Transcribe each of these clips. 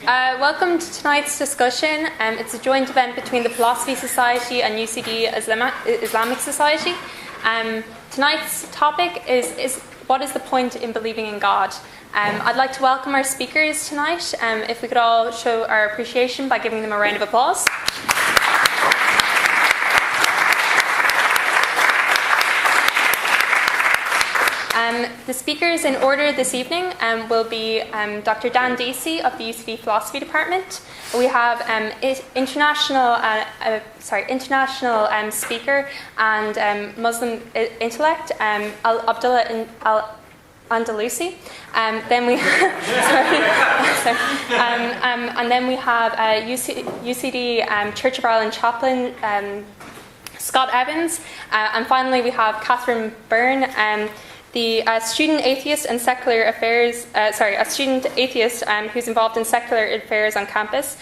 Welcome to tonight's discussion. It's a joint event between the Philosophy Society and UCD Islamic Society. Tonight's topic is what is the point in believing in God? I'd like to welcome our speakers tonight. If we could all show our appreciation by giving them a round of applause. The speakers in order this evening will be Dr. Dan Deasy of the UCD Philosophy Department. We have international speaker and Muslim intellect Abdullah Al-Andalusi. Then we and then we have UCD Church of Ireland chaplain Scott Evans, and finally we have Catherine Byrne. The student atheist and secular affairs, a student atheist who's involved in secular affairs on campus,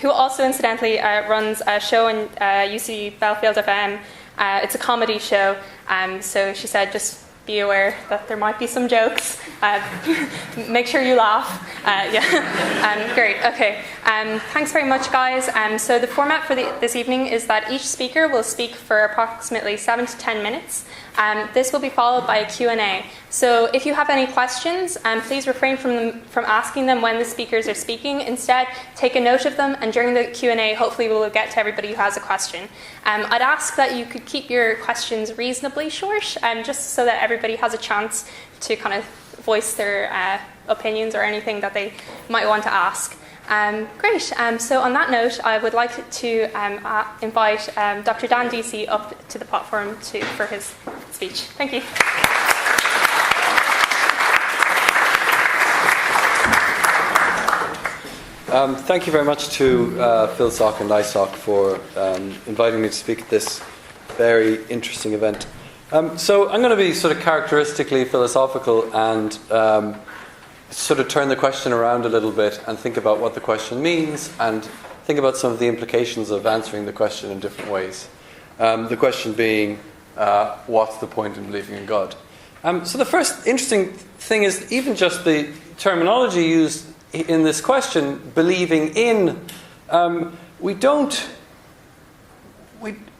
who also incidentally runs a show in UC Belfield FM. It's a comedy show, so she said just be aware that there might be some jokes. Make sure you laugh. Great. Okay. Thanks very much, guys. So the format for this evening is that each speaker will speak for approximately 7 to 10 minutes. This will be followed by a Q&A. So if you have any questions, please refrain from asking them when the speakers are speaking. Instead, take a note of them, and during the Q&A, hopefully we will get to everybody who has a question. I'd ask that you could keep your questions reasonably short, just so that everybody has a chance to kind of voice their opinions or anything that they might want to ask. Great. So on that note, I would like to invite Dr. Dan Deasy up to the platform for his speech. Thank you. Thank you very much to Phil Sock and ISOC for inviting me to speak at this very interesting event. So I'm going to be sort of characteristically philosophical and sort of turn the question around a little bit and think about what the question means and think about some of the implications of answering the question in different ways. The question being, what's the point in believing in God? So the first interesting thing is even just the terminology used in this question, believing in.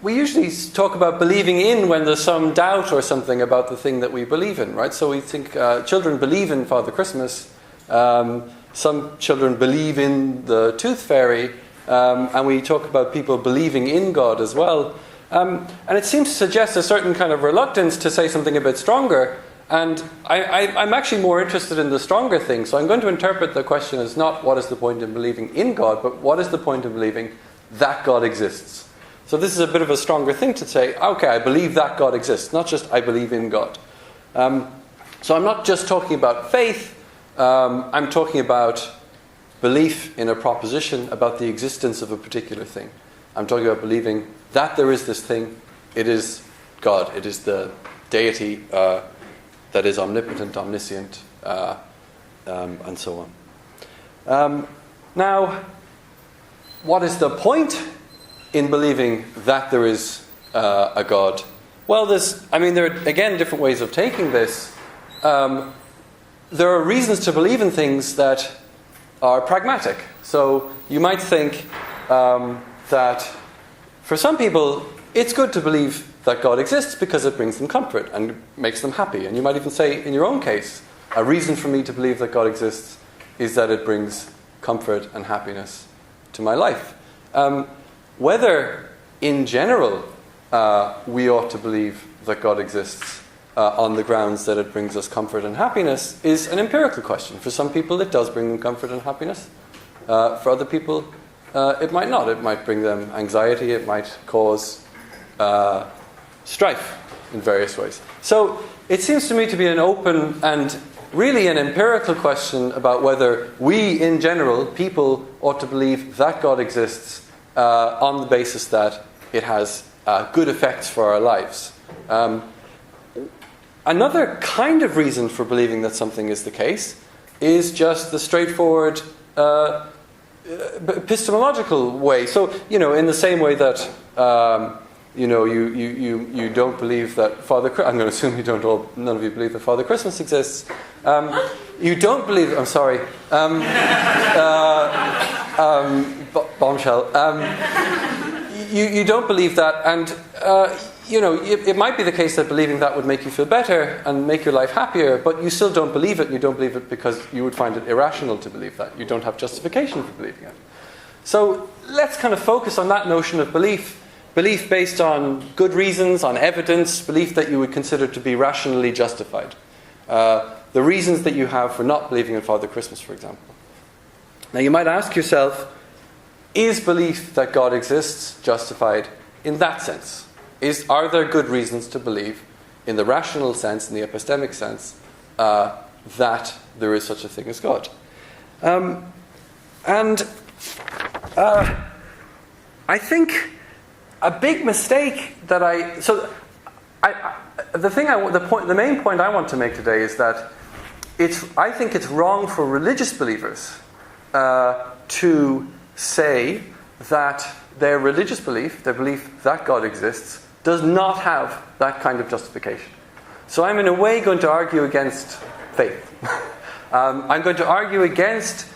We usually talk about believing in when there's some doubt or something about the thing that we believe in, right? So we think children believe in Father Christmas. Some children believe in the tooth fairy. And we talk about people believing in God as well. And it seems to suggest a certain kind of reluctance to say something a bit stronger. And I'm actually more interested in the stronger thing. So I'm going to interpret the question as not what is the point in believing in God, but what is the point in believing that God exists. So this is a bit of a stronger thing to say, okay, I believe that God exists, not just I believe in God. So I'm not just talking about faith, I'm talking about belief in a proposition about the existence of a particular thing. I'm talking about believing that there is this thing, it is God, it is the deity that is omnipotent, omniscient, and so on. Now, what is the point in believing that there is a God? Well, there are, again, different ways of taking this. There are reasons to believe in things that are pragmatic. So you might think that for some people, it's good to believe that God exists because it brings them comfort and makes them happy. And you might even say, in your own case, a reason for me to believe that God exists is that it brings comfort and happiness to my life. Whether, in general, we ought to believe that God exists on the grounds that it brings us comfort and happiness is an empirical question. For some people, it does bring them comfort and happiness. For other people, it might not. It might bring them anxiety. It might cause strife in various ways. So it seems to me to be an open and really an empirical question about whether we, in general, people, ought to believe that God exists on the basis that it has good effects for our lives. Another kind of reason for believing that something is the case is just the straightforward epistemological way. So, in the same way that you don't believe that Father. I'm going to assume none of you believe that Father Christmas exists. You don't believe... I'm sorry. Bombshell. You don't believe that, and it might be the case that believing that would make you feel better and make your life happier, but you still don't believe it, and you don't believe it because you would find it irrational to believe that. You don't have justification for believing it. So let's kind of focus on that notion of belief. Belief based on good reasons, on evidence, belief that you would consider to be rationally justified. The reasons that you have for not believing in Father Christmas, for example. Now you might ask yourself, is belief that God exists justified in that sense? Are there good reasons to believe, in the rational sense, in the epistemic sense, that there is such a thing as God? I think a big mistake that the main point I want to make today is that I think it's wrong for religious believers to say that their religious belief, their belief that God exists, does not have that kind of justification. So I'm in a way going to argue against faith. I'm going to argue against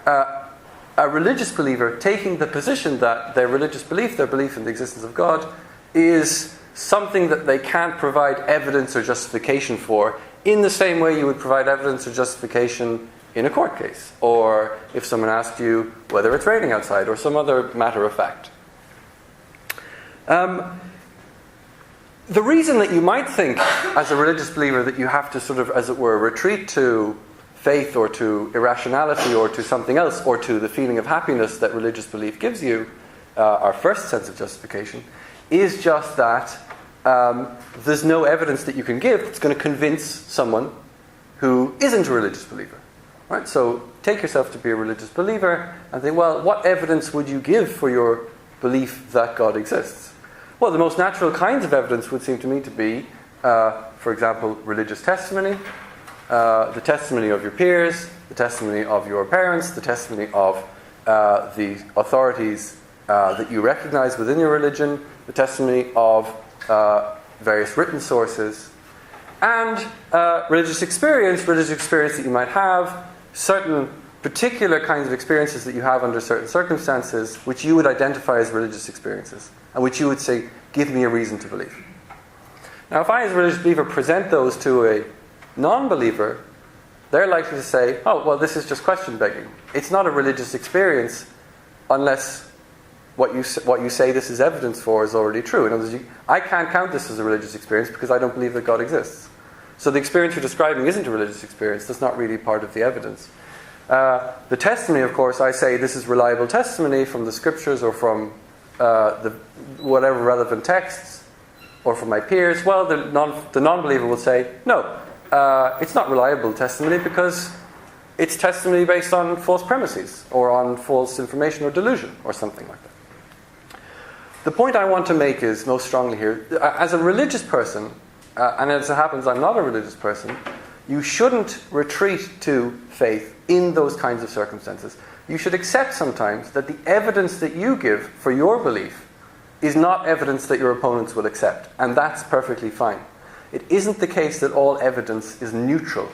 a religious believer taking the position that their religious belief, their belief in the existence of God, is something that they can't provide evidence or justification for, in the same way you would provide evidence or justification in a court case, or if someone asked you whether it's raining outside, or some other matter of fact. The reason that you might think, as a religious believer, that you have to sort of, as it were, retreat to faith or to irrationality or to something else, or to the feeling of happiness that religious belief gives you, our first sense of justification, is just that there's no evidence that you can give that's going to convince someone who isn't a religious believer. Right? So take yourself to be a religious believer and think, well, what evidence would you give for your belief that God exists? Well, the most natural kinds of evidence would seem to me to be, for example, religious testimony, the testimony of your peers, the testimony of your parents, the testimony of the authorities that you recognize within your religion, the testimony of various written sources, and religious experience that you might have, certain particular kinds of experiences that you have under certain circumstances, which you would identify as religious experiences, and which you would say, give me a reason to believe. Now, if I, as a religious believer, present those to a non-believer, they're likely to say, oh, well, this is just question begging. It's not a religious experience unless what you say this is evidence for is already true. In other words, I can't count this as a religious experience because I don't believe that God exists. So the experience you're describing isn't a religious experience. That's not really part of the evidence. The testimony, of course, I say this is reliable testimony from the scriptures or from whatever relevant texts or from my peers. Well, the non-believer will say, no, it's not reliable testimony because it's testimony based on false premises or on false information or delusion or something like that. The point I want to make is most strongly here, as a religious person, and as it happens I'm not a religious person, you shouldn't retreat to faith in those kinds of circumstances. You should accept sometimes that the evidence that you give for your belief is not evidence that your opponents will accept, and that's perfectly fine. It isn't the case that all evidence is neutral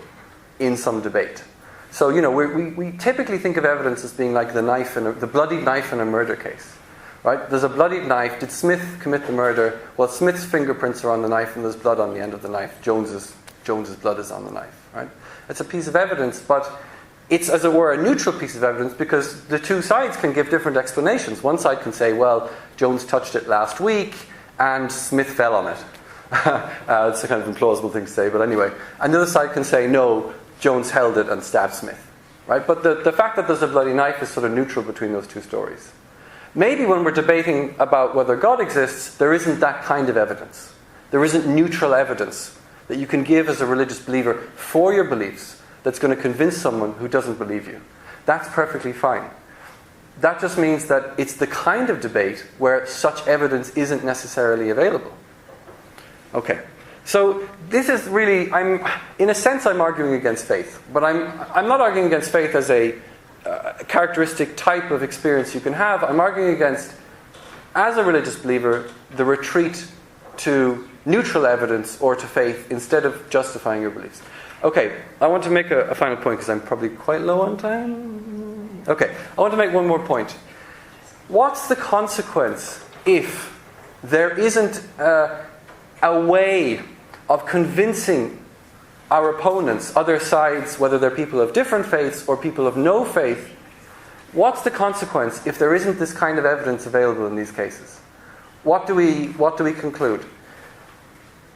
in some debate. So, we typically think of evidence as being like the bloodied knife in a murder case. Right? There's a bloodied knife. Did Smith commit the murder? Well, Smith's fingerprints are on the knife and there's blood on the end of the knife. Jones's blood is on the knife. Right? It's a piece of evidence, but it's, as it were, a neutral piece of evidence because the two sides can give different explanations. One side can say, well, Jones touched it last week and Smith fell on it. It's a kind of implausible thing to say, but anyway. And the other side can say, no, Jones held it and stabbed Smith. Right? But the fact that there's a bloody knife is sort of neutral between those two stories. Maybe when we're debating about whether God exists, there isn't that kind of evidence. There isn't neutral evidence that you can give as a religious believer for your beliefs that's going to convince someone who doesn't believe you. That's perfectly fine. That just means that it's the kind of debate where such evidence isn't necessarily available. Okay. So this is really, in a sense I'm arguing against faith, but I'm not arguing against faith as a characteristic type of experience you can have. I'm arguing against, as a religious believer, the retreat to neutral evidence or to faith instead of justifying your beliefs. Okay, I want to make a final point because I'm probably quite low on time. Okay, I want to make one more point. What's the consequence if there isn't a way of convincing our opponents, other sides, whether they're people of different faiths or people of no faith? What's the consequence if there isn't this kind of evidence available in these cases? What do we conclude?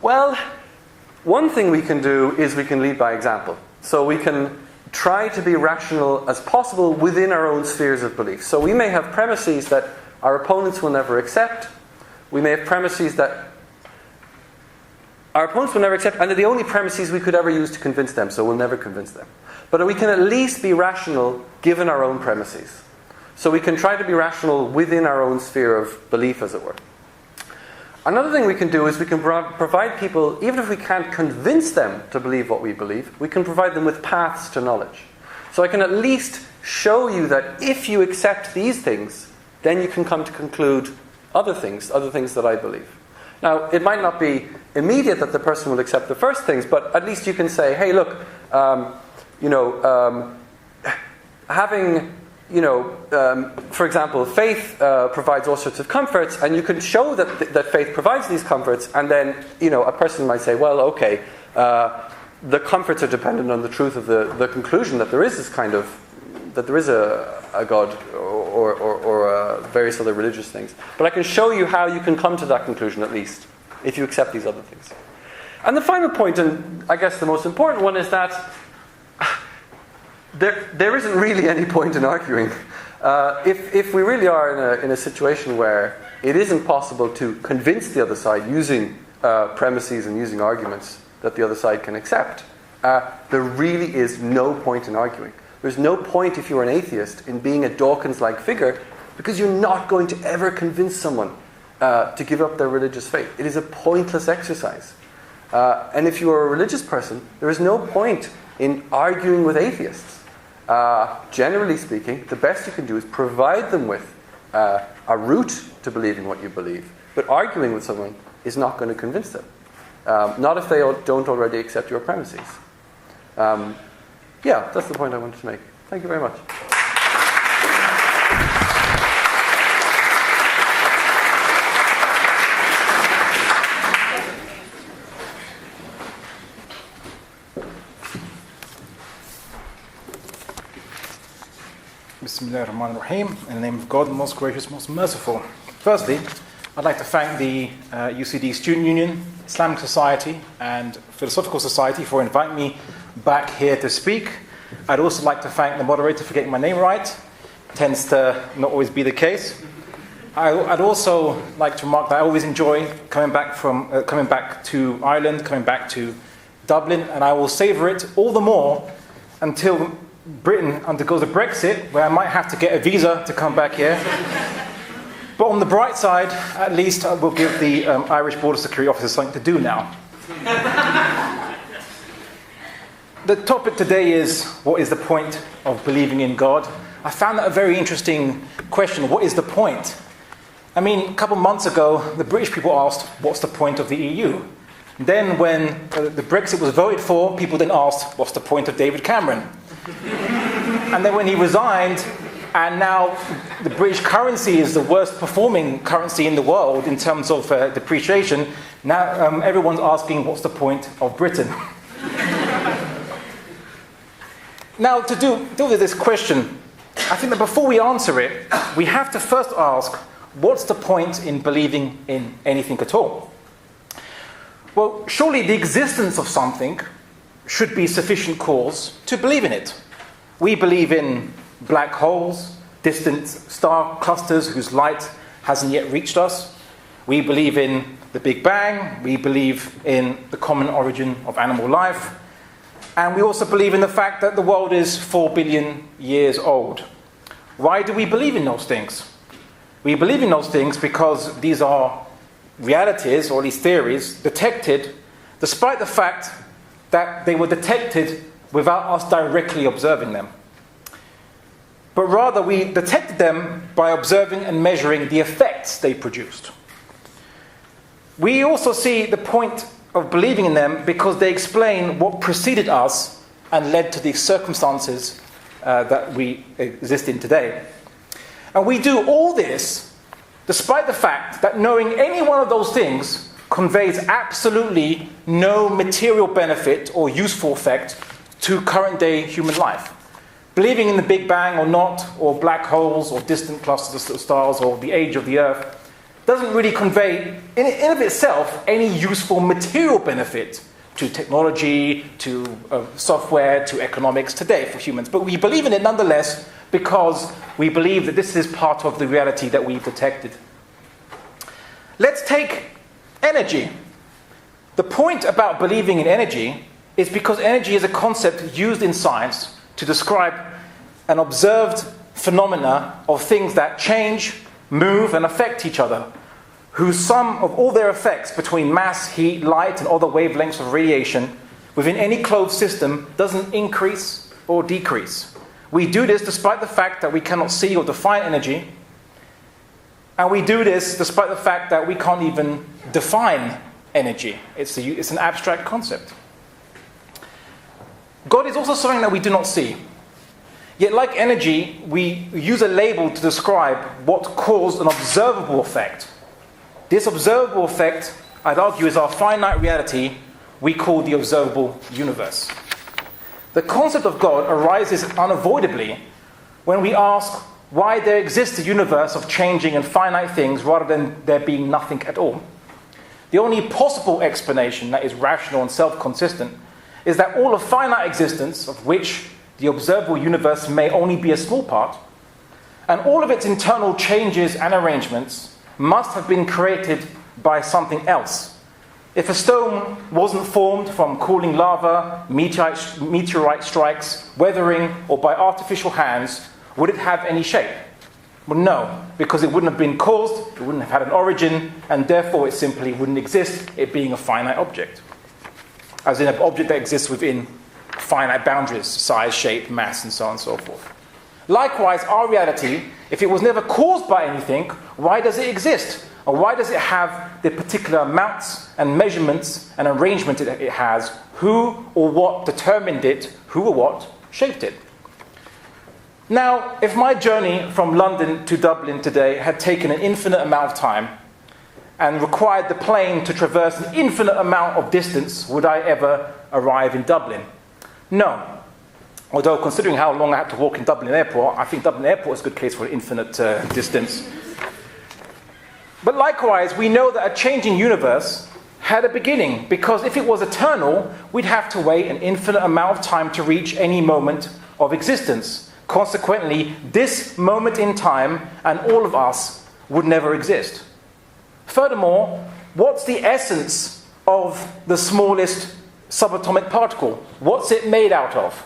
Well, one thing we can do is we can lead by example. So we can try to be rational as possible within our own spheres of belief. So we may have premises that our opponents will never accept. We may have premises that our opponents will never accept, and they're the only premises we could ever use to convince them, so we'll never convince them. But we can at least be rational given our own premises. So we can try to be rational within our own sphere of belief, as it were. Another thing we can do is we can provide people, even if we can't convince them to believe what we believe, we can provide them with paths to knowledge. So I can at least show you that if you accept these things, then you can come to conclude other things that I believe. Now, it might not be immediate that the person will accept the first things, but at least you can say, hey, look, having, for example, faith provides all sorts of comforts, and you can show that faith provides these comforts, and then, a person might say, well, okay, the comforts are dependent on the truth of the conclusion that there is this kind of, that there is a God or various other religious things. But I can show you how you can come to that conclusion, at least, if you accept these other things. And the final point, and I guess the most important one, is that there isn't really any point in arguing. If we really are in a situation where it isn't possible to convince the other side using premises and using arguments that the other side can accept, there really is no point in arguing. There's no point, if you're an atheist, in being a Dawkins-like figure, because you're not going to ever convince someone to give up their religious faith. It is a pointless exercise. And if you are a religious person, there is no point in arguing with atheists. Generally speaking, the best you can do is provide them with a route to believing what you believe. But arguing with someone is not going to convince them. Not if they don't already accept your premises. Yeah, that's the point I wanted to make. Thank you very much. Bismillah ar-Rahman ar-Rahim. In the name of God, the most gracious, most merciful. Firstly, I'd like to thank the UCD Student Union, Islamic Society and Philosophical Society for inviting me back here to speak. I'd also like to thank the moderator for getting my name right. Tends to not always be the case. I'd also like to remark that I always enjoy coming back to Ireland, coming back to Dublin, and I will savour it all the more until Britain undergoes a Brexit, where I might have to get a visa to come back here. But on the bright side, at least I will give the Irish Border Security officers something to do now. The topic today is, what is the point of believing in God? I found that a very interesting question. What is the point? I mean, a couple of months ago, the British people asked, what's the point of the EU? Then when the Brexit was voted for, people then asked, what's the point of David Cameron? And then when he resigned, and now the British currency is the worst performing currency in the world in terms of depreciation, now everyone's asking, what's the point of Britain? Now, to deal with this question, I think that before we answer it, we have to first ask, what's the point in believing in anything at all? Well, surely the existence of something should be sufficient cause to believe in it. We believe in black holes, distant star clusters whose light hasn't yet reached us. We believe in the Big Bang. We believe in the common origin of animal life. And we also believe in the fact that the world is 4 billion years old. Why do we believe in those things? We believe in those things because these are realities, or at least theories, detected despite the fact that they were detected without us directly observing them. But rather, we detected them by observing and measuring the effects they produced. We also see the point of believing in them because they explain what preceded us and led to the circumstances that we exist in today. And we do all this despite the fact that knowing any one of those things conveys absolutely no material benefit or useful effect to current day human life. Believing in the Big Bang or not, or black holes or distant clusters of stars or the age of the Earth, doesn't really convey in and of itself any useful material benefit to technology, to software, to economics today for humans. But we believe in it nonetheless because we believe that this is part of the reality that we've detected. Let's take energy. The point about believing in energy is because energy is a concept used in science to describe an observed phenomena of things that change, move, and affect each other, whose sum of all their effects between mass, heat, light, and other wavelengths of radiation within any closed system doesn't increase or decrease. We do this despite the fact that we cannot see or define energy, and we do this despite the fact that we can't even define energy. It's an abstract concept. God is also something that we do not see. Yet, like energy, we use a label to describe what caused an observable effect. This observable effect, I'd argue, is our finite reality we call the observable universe. The concept of God arises unavoidably when we ask why there exists a universe of changing and finite things rather than there being nothing at all. The only possible explanation that is rational and self-consistent is that all of finite existence, of which the observable universe may only be a small part, and all of its internal changes and arrangements must have been created by something else. If a stone wasn't formed from cooling lava, meteorite strikes, weathering, or by artificial hands, would it have any shape? Well, no, because it wouldn't have been caused, it wouldn't have had an origin, and therefore it simply wouldn't exist, it being a finite object. As in an object that exists within finite boundaries, size, shape, mass, and so on and so forth. Likewise, our reality, if it was never caused by anything, why does it exist? Or why does it have the particular amounts and measurements and arrangement it has? Who or what determined it? Who or what shaped it? Now, if my journey from London to Dublin today had taken an infinite amount of time and required the plane to traverse an infinite amount of distance, would I ever arrive in Dublin? No. Although, considering how long I had to walk in Dublin Airport, I think Dublin Airport is a good case for an infinite distance. But likewise, we know that a changing universe had a beginning, because if it was eternal, we'd have to wait an infinite amount of time to reach any moment of existence. Consequently, this moment in time and all of us would never exist. Furthermore, what's the essence of the smallest subatomic particle? What's it made out of?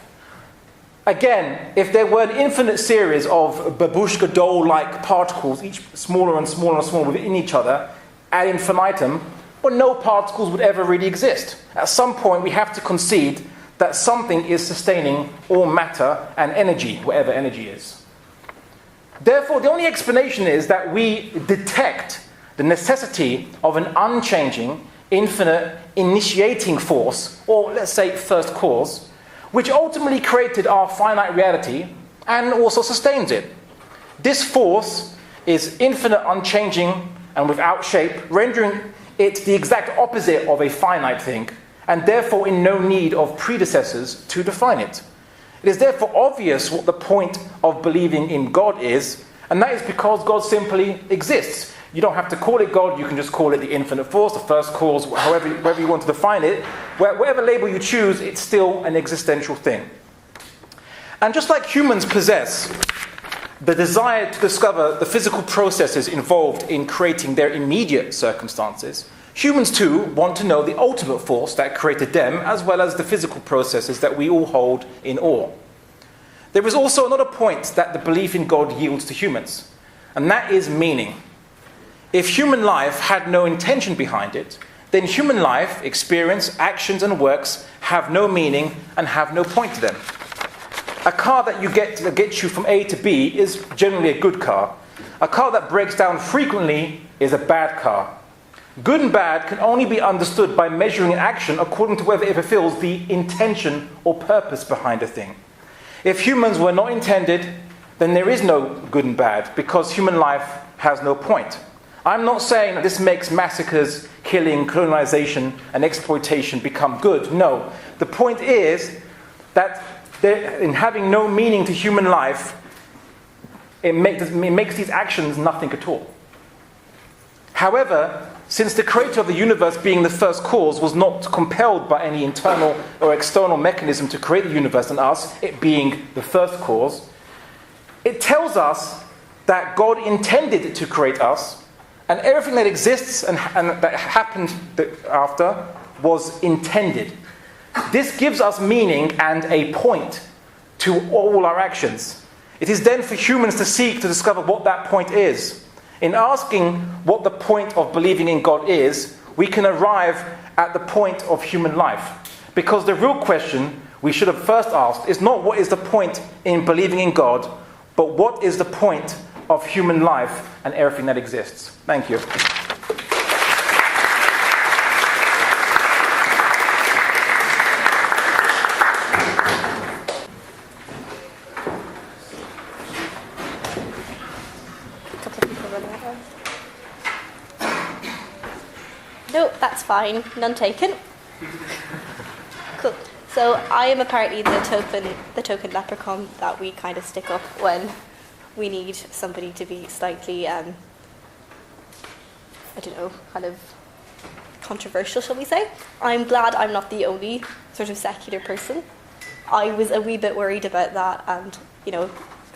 Again, if there were an infinite series of babushka doll-like particles, each smaller and smaller and smaller within each other, ad infinitum, well, no particles would ever really exist. At some point, we have to concede that something is sustaining all matter and energy, whatever energy is. Therefore, the only explanation is that we detect the necessity of an unchanging, infinite, initiating force, or let's say first cause, which ultimately created our finite reality and also sustains it. This force is infinite, unchanging, and without shape, rendering it the exact opposite of a finite thing, and therefore in no need of predecessors to define it. It is therefore obvious what the point of believing in God is, and that is because God simply exists. You don't have to call it God, you can just call it the infinite force, the first cause, however you want to define it. Whatever label you choose, it's still an existential thing. And just like humans possess the desire to discover the physical processes involved in creating their immediate circumstances, humans too want to know the ultimate force that created them, as well as the physical processes that we all hold in awe. There is also another point that the belief in God yields to humans, and that is meaning. If human life had no intention behind it, then human life, experience, actions and works have no meaning and have no point to them. A car that gets you from A to B is generally a good car. A car that breaks down frequently is a bad car. Good and bad can only be understood by measuring action according to whether it fulfills the intention or purpose behind a thing. If humans were not intended, then there is no good and bad, because human life has no point. I'm not saying that this makes massacres, killing, colonization, and exploitation become good. No. The point is that in having no meaning to human life, it makes these actions nothing at all. However, since the creator of the universe, being the first cause, was not compelled by any internal or external mechanism to create the universe and us, it being the first cause, it tells us that God intended to create us, and everything that exists and that happened after was intended. This gives us meaning and a point to all our actions. It is then for humans to seek to discover what that point is. In asking what the point of believing in God is, we can arrive at the point of human life. Because the real question we should have first asked is not what is the point in believing in God, but what is the point of human life and everything that exists. Thank you. No, that's fine. None taken. Cool. So I am apparently the token leprechaun that we kind of stick up when we need somebody to be slightly, I don't know, kind of controversial, shall we say. I'm glad I'm not the only sort of secular person. I was a wee bit worried about that and,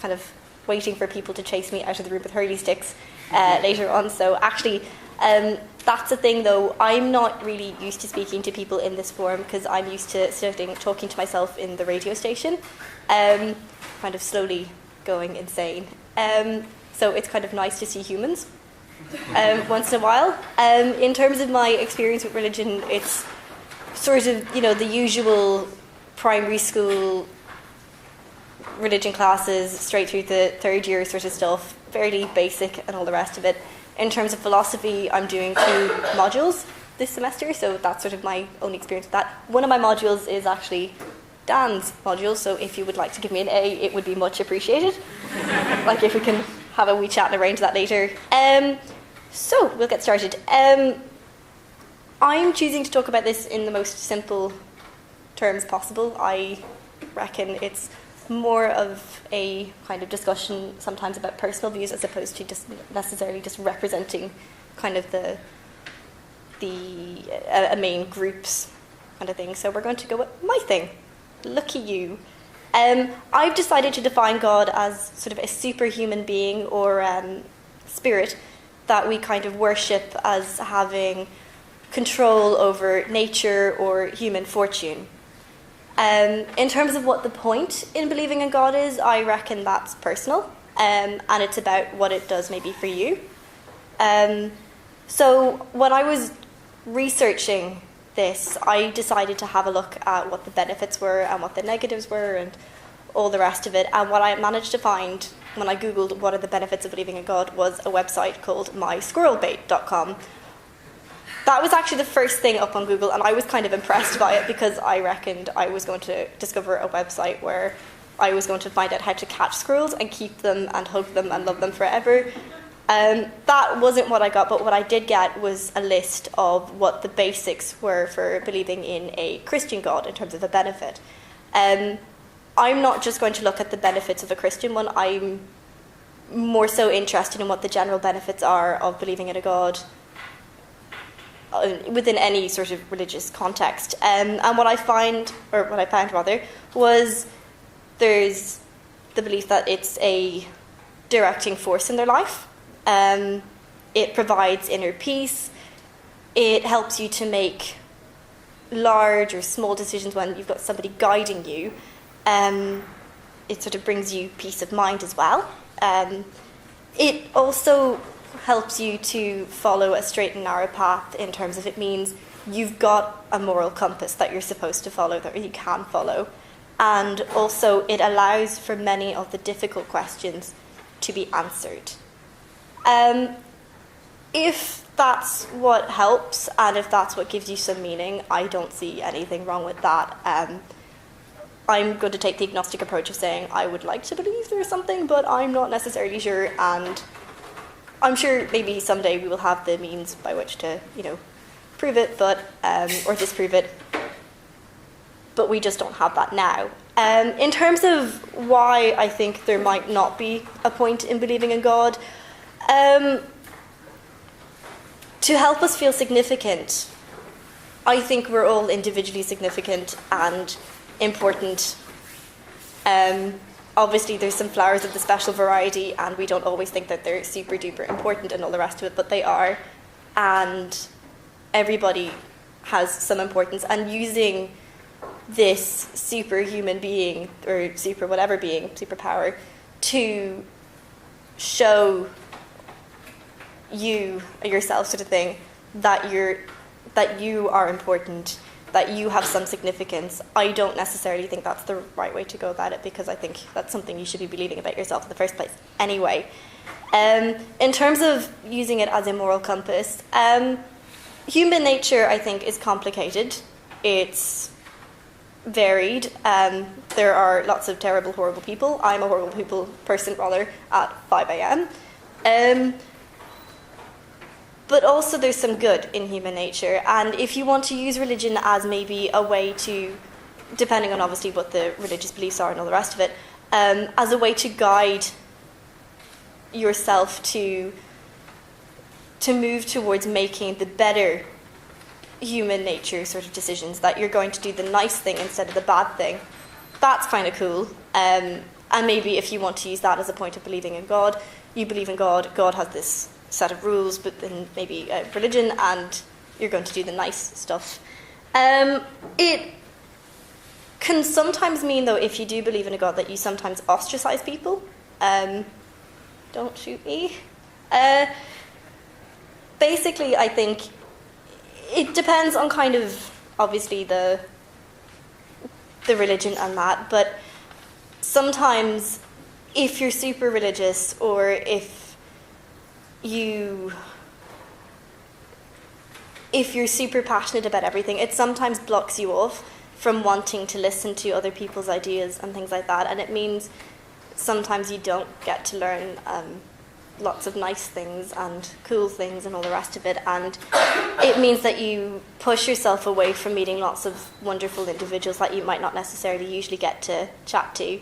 kind of waiting for people to chase me out of the room with hurley sticks later on. So actually, that's the thing though, I'm not really used to speaking to people in this forum because I'm used to talking to myself in the radio station, kind of slowly going insane. So it's kind of nice to see humans once in a while. In terms of my experience with religion, it's sort of, the usual primary school religion classes straight through the third year sort of stuff, fairly basic and all the rest of it. In terms of philosophy, I'm doing 2 modules this semester, so that's sort of my only experience with that. One of my modules is actually Dan's module, so if you would like to give me an A, it would be much appreciated. Like if we can have a wee chat and arrange that later. So we'll get started. I'm choosing to talk about this in the most simple terms possible. I reckon it's more of a kind of discussion sometimes about personal views as opposed to just necessarily just representing kind of a main group's kind of thing. So we're going to go with my thing. Lucky you. I've decided to define God as sort of a superhuman being or spirit that we kind of worship as having control over nature or human fortune. In terms of what the point in believing in God is, I reckon that's personal, and it's about what it does maybe for you. So when I was researching this, I decided to have a look at what the benefits were and what the negatives were and all the rest of it. And what I managed to find when I Googled what are the benefits of believing in God was a website called mysquirrelbait.com. That was actually the first thing up on Google, and I was kind of impressed by it because I reckoned I was going to discover a website where I was going to find out how to catch squirrels and keep them and hug them and love them forever. That wasn't what I got, but what I did get was a list of what the basics were for believing in a Christian God in terms of a benefit. I'm not just going to look at the benefits of a Christian one, I'm more so interested in what the general benefits are of believing in a God within any sort of religious context. And what I found was there's the belief that it's a directing force in their life. It provides inner peace. It helps you to make large or small decisions when you've got somebody guiding you. It sort of brings you peace of mind as well. It also helps you to follow a straight and narrow path in terms of it means you've got a moral compass that you're supposed to follow, that you can follow. And also it allows for many of the difficult questions to be answered. if that's what helps and if that's what gives you some meaning, I don't see anything wrong with that. I'm going to take the agnostic approach of saying I would like to believe there's something, but I'm not necessarily sure, and I'm sure maybe someday we will have the means by which to, prove it, but or disprove it. But we just don't have that now. In terms of why I think there might not be a point in believing in God, to help us feel significant, I think we're all individually significant and important. Obviously, there's some flowers of the special variety, and we don't always think that they're super duper important and all the rest of it, but they are. And everybody has some importance. And using this superhuman being, or super whatever being, superpower, to show you, yourself sort of thing, that you are important, that you have some significance. I don't necessarily think that's the right way to go about it, because I think that's something you should be believing about yourself in the first place anyway. In terms of using it as a moral compass, human nature, I think, is complicated. It's varied. There are lots of terrible, horrible people. I'm a horrible person, rather, at 5 a.m. But also there's some good in human nature. And if you want to use religion as maybe a way to, depending on obviously what the religious beliefs are and all the rest of it, as a way to guide yourself to move towards making the better human nature sort of decisions, that you're going to do the nice thing instead of the bad thing, that's kind of cool. And maybe if you want to use that as a point of believing in God, you believe in God, God has this set of rules, but then maybe religion, and you're going to do the nice stuff. It can sometimes mean, though, if you do believe in a God, that you sometimes ostracize people. Don't shoot me. Basically, I think it depends on kind of, obviously, the religion and that, but sometimes if you're super religious, or if you're super passionate about everything, it sometimes blocks you off from wanting to listen to other people's ideas and things like that, and it means sometimes you don't get to learn lots of nice things and cool things and all the rest of it, and it means that you push yourself away from meeting lots of wonderful individuals that you might not necessarily usually get to chat to.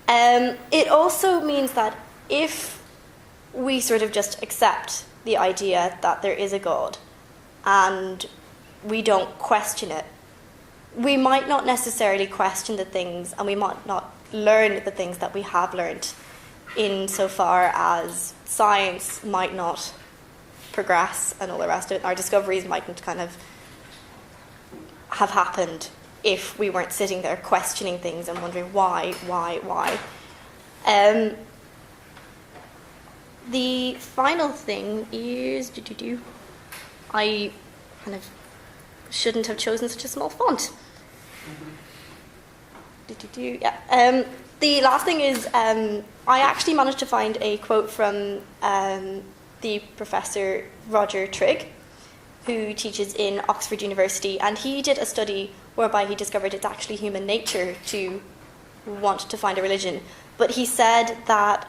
It also means that if we sort of just accept the idea that there is a God and we don't question it, we might not necessarily question the things, and we might not learn the things that we have learned, insofar as science might not progress and all the rest of it. Our discoveries mightn't kind of have happened if we weren't sitting there questioning things and wondering why. The final thing is, I kind of shouldn't have chosen such a small font. Yeah. The last thing is, I actually managed to find a quote from the professor Roger Trigg, who teaches in Oxford University, and he did a study whereby he discovered it's actually human nature to want to find a religion. But he said that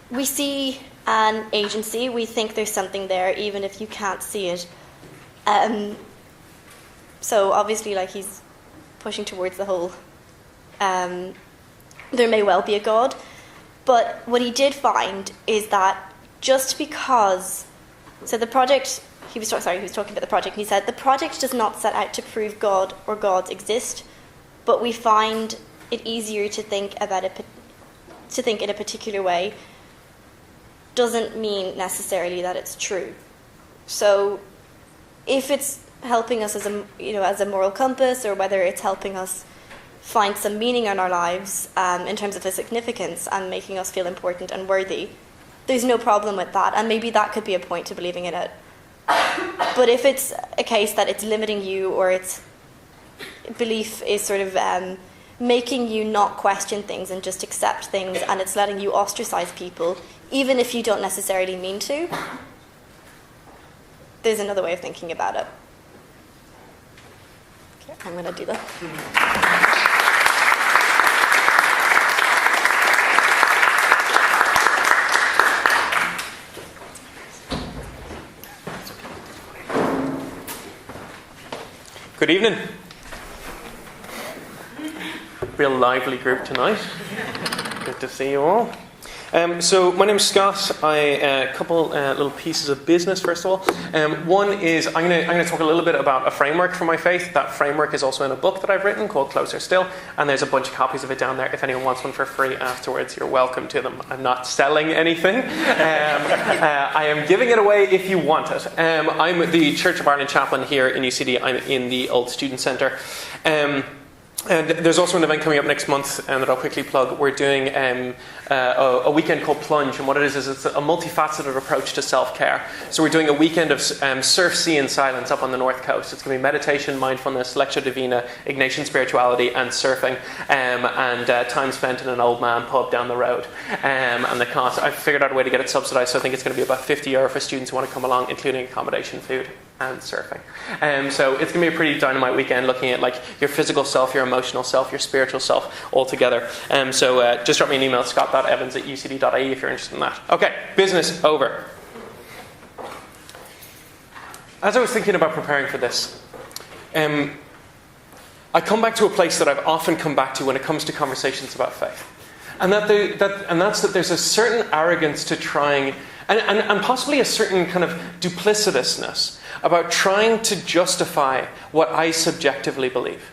we see an agency, we think there's something there, even if you can't see it. So obviously, like, he's pushing towards the whole, there may well be a God. But what he did find is that just because, so the project, he was talking about the project, and he said, the project does not set out to prove God or gods exist, but we find it easier to think about it, to think in a particular way, doesn't mean necessarily that it's true. So if it's helping us as a moral compass, or whether it's helping us find some meaning in our lives in terms of the significance and making us feel important and worthy, there's no problem with that, and maybe that could be a point to believing in it. But if it's a case that it's limiting you, or its belief is sort of making you not question things and just accept things, and it's letting you ostracize people, even if you don't necessarily mean to, there's another way of thinking about it. Okay, I'm going to do that. Good evening. Real lively group tonight. Good to see you all. So my name's Scott. A couple little pieces of business first of all. One is I'm going to talk a little bit about a framework for my faith. That framework is also in a book that I've written called Closer Still, and there's a bunch of copies of it down there. If anyone wants one for free afterwards, you're welcome to them. I'm not selling anything. I am giving it away if you want it. I'm the Church of Ireland chaplain here in UCD. I'm in the Old Student Centre. And there's also an event coming up next month that I'll quickly plug. We're doing a weekend called Plunge, and what it is it's a multifaceted approach to self-care. So we're doing a weekend of surf, sea and silence up on the north coast. It's going to be meditation, mindfulness, lectio divina, Ignatian spirituality and surfing, and time spent in an old man pub down the road. And the cost, I've figured out a way to get it subsidised, so I think it's going to be about €50 for students who want to come along, including accommodation, food and surfing. So it's going to be a pretty dynamite weekend, looking at like your physical self, your emotional self, your spiritual self all together. So just drop me an email, scott.evans@ucd.ie if you're interested in that. Okay, business over. As I was thinking about preparing for this, I come back to a place that I've often come back to when it comes to conversations about faith. And that's that there's a certain arrogance to trying, and possibly a certain kind of duplicitousness about trying to justify what I subjectively believe.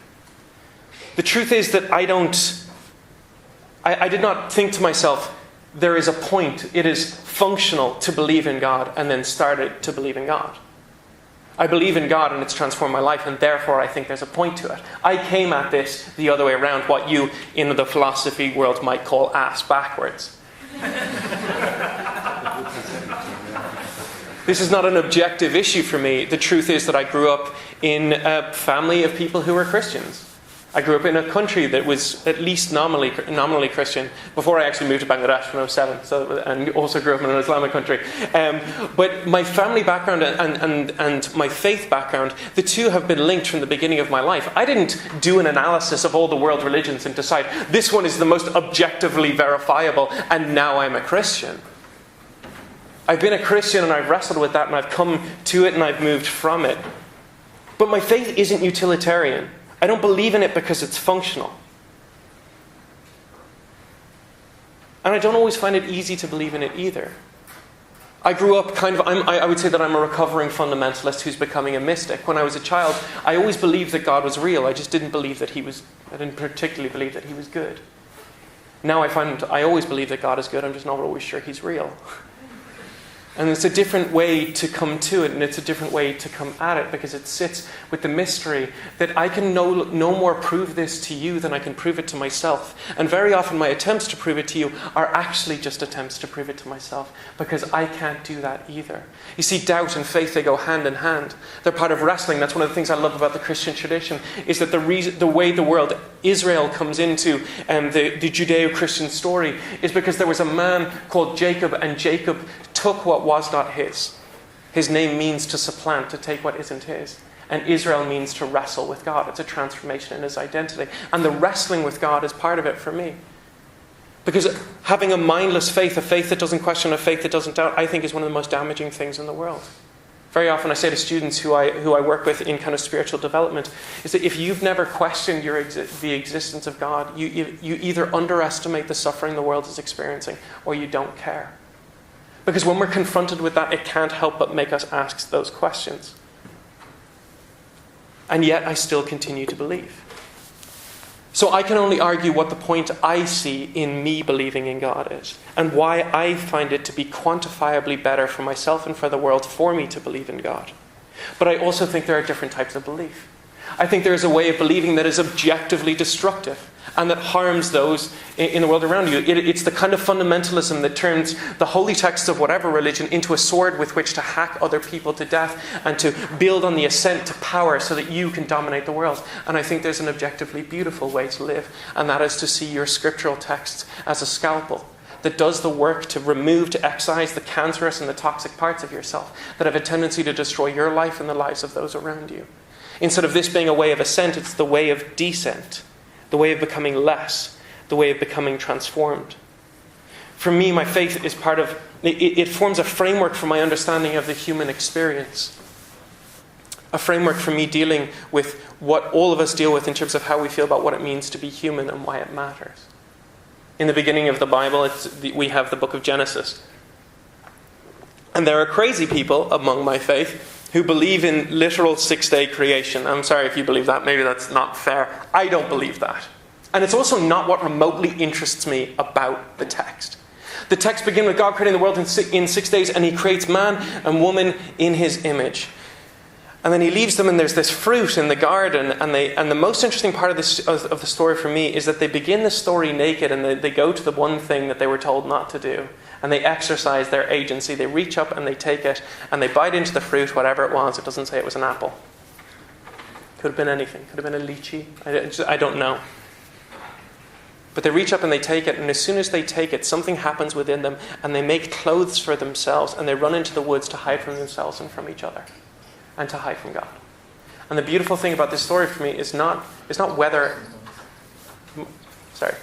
The truth is that I did not think to myself, there is a point, it is functional to believe in God, and then started to believe in God. I believe in God and it's transformed my life, and therefore I think there's a point to it. I came at this the other way around, what you in the philosophy world might call ass backwards. This is not an objective issue for me. The truth is that I grew up in a family of people who were Christians. I grew up in a country that was at least nominally Christian before I actually moved to Bangladesh when I was 7, and also grew up in an Islamic country. But my family background and my faith background, the two have been linked from the beginning of my life. I didn't do an analysis of all the world religions and decide this one is the most objectively verifiable and now I'm a Christian. I've been a Christian and I've wrestled with that and I've come to it and I've moved from it. But my faith isn't utilitarian. I don't believe in it because it's functional. And I don't always find it easy to believe in it either. I grew up I would say that I'm a recovering fundamentalist who's becoming a mystic. When I was a child, I always believed that God was real. I just didn't believe that I didn't particularly believe that he was good. Now I find I always believe that God is good. I'm just not always sure he's real. And it's a different way to come to it, and it's a different way to come at it, because it sits with the mystery that I can no more prove this to you than I can prove it to myself. And very often my attempts to prove it to you are actually just attempts to prove it to myself, because I can't do that either. You see, doubt and faith, they go hand in hand. They're part of wrestling. That's one of the things I love about the Christian tradition, is that the way the world, Israel, comes into the Judeo-Christian story is because there was a man called Jacob, and Jacob took what was not his. His name means to supplant, to take what isn't his. And Israel means to wrestle with God. It's a transformation in his identity. And the wrestling with God is part of it for me. Because having a mindless faith, a faith that doesn't question, a faith that doesn't doubt, I think is one of the most damaging things in the world. Very often I say to students who I work with in kind of spiritual development, is that if you've never questioned the existence of God, you either underestimate the suffering the world is experiencing, or you don't care. Because when we're confronted with that, it can't help but make us ask those questions. And yet I still continue to believe. So I can only argue what the point I see in me believing in God is, and why I find it to be quantifiably better for myself and for the world for me to believe in God. But I also think there are different types of belief. I think there is a way of believing that is objectively destructive and that harms those in the world around you. It's the kind of fundamentalism that turns the holy texts of whatever religion into a sword with which to hack other people to death and to build on the ascent to power so that you can dominate the world. And I think there's an objectively beautiful way to live, and that is to see your scriptural texts as a scalpel that does the work to remove, to excise the cancerous and the toxic parts of yourself that have a tendency to destroy your life and the lives of those around you. Instead of this being a way of ascent, it's the way of descent, the way of becoming less, the way of becoming transformed. For me, my faith is part of, it forms a framework for my understanding of the human experience. A framework for me dealing with what all of us deal with in terms of how we feel about what it means to be human and why it matters. In the beginning of the Bible, we have the book of Genesis. And there are crazy people among my faith who believe in literal 6-day creation. I'm sorry if you believe that. Maybe that's not fair. I don't believe that. And it's also not what remotely interests me about the text. The text begins with God creating the world in 6 days, and he creates man and woman in his image. And then he leaves them, and there's this fruit in the garden. And the most interesting part of the story for me is that they begin the story naked, and they go to the one thing that they were told not to do. And they exercise their agency. They reach up and they take it, and they bite into the fruit, whatever it was. It doesn't say it was an apple. Could have been anything. Could have been a lychee. I don't know. But they reach up and they take it, and as soon as they take it, something happens within them, and they make clothes for themselves, and they run into the woods to hide from themselves and from each other, and to hide from God. And the beautiful thing about this story for me is not whether... Sorry.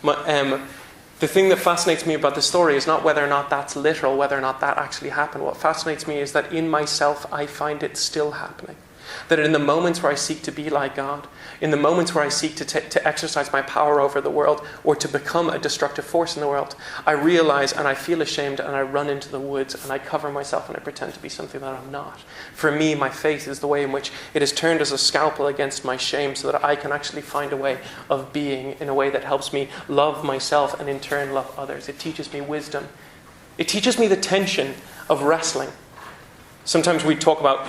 The thing that fascinates me about this story is not whether or not that's literal, whether or not that actually happened. What fascinates me is that in myself, I find it still happening. That in the moments where I seek to be like God, in the moments where I seek to exercise my power over the world, or to become a destructive force in the world, I realize and I feel ashamed, and I run into the woods and I cover myself and I pretend to be something that I'm not. For me, my faith is the way in which it is turned as a scalpel against my shame, so that I can actually find a way of being in a way that helps me love myself and in turn love others. It teaches me wisdom. It teaches me the tension of wrestling. Sometimes we talk about,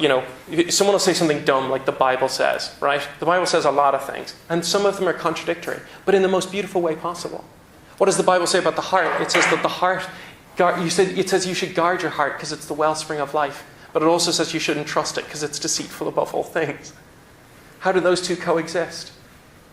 someone will say something dumb like the Bible says, right? The Bible says a lot of things, and some of them are contradictory, but in the most beautiful way possible. What does the Bible say about the heart? It says that the heart, it says you should guard your heart because it's the wellspring of life, but it also says you shouldn't trust it because it's deceitful above all things. How do those two coexist?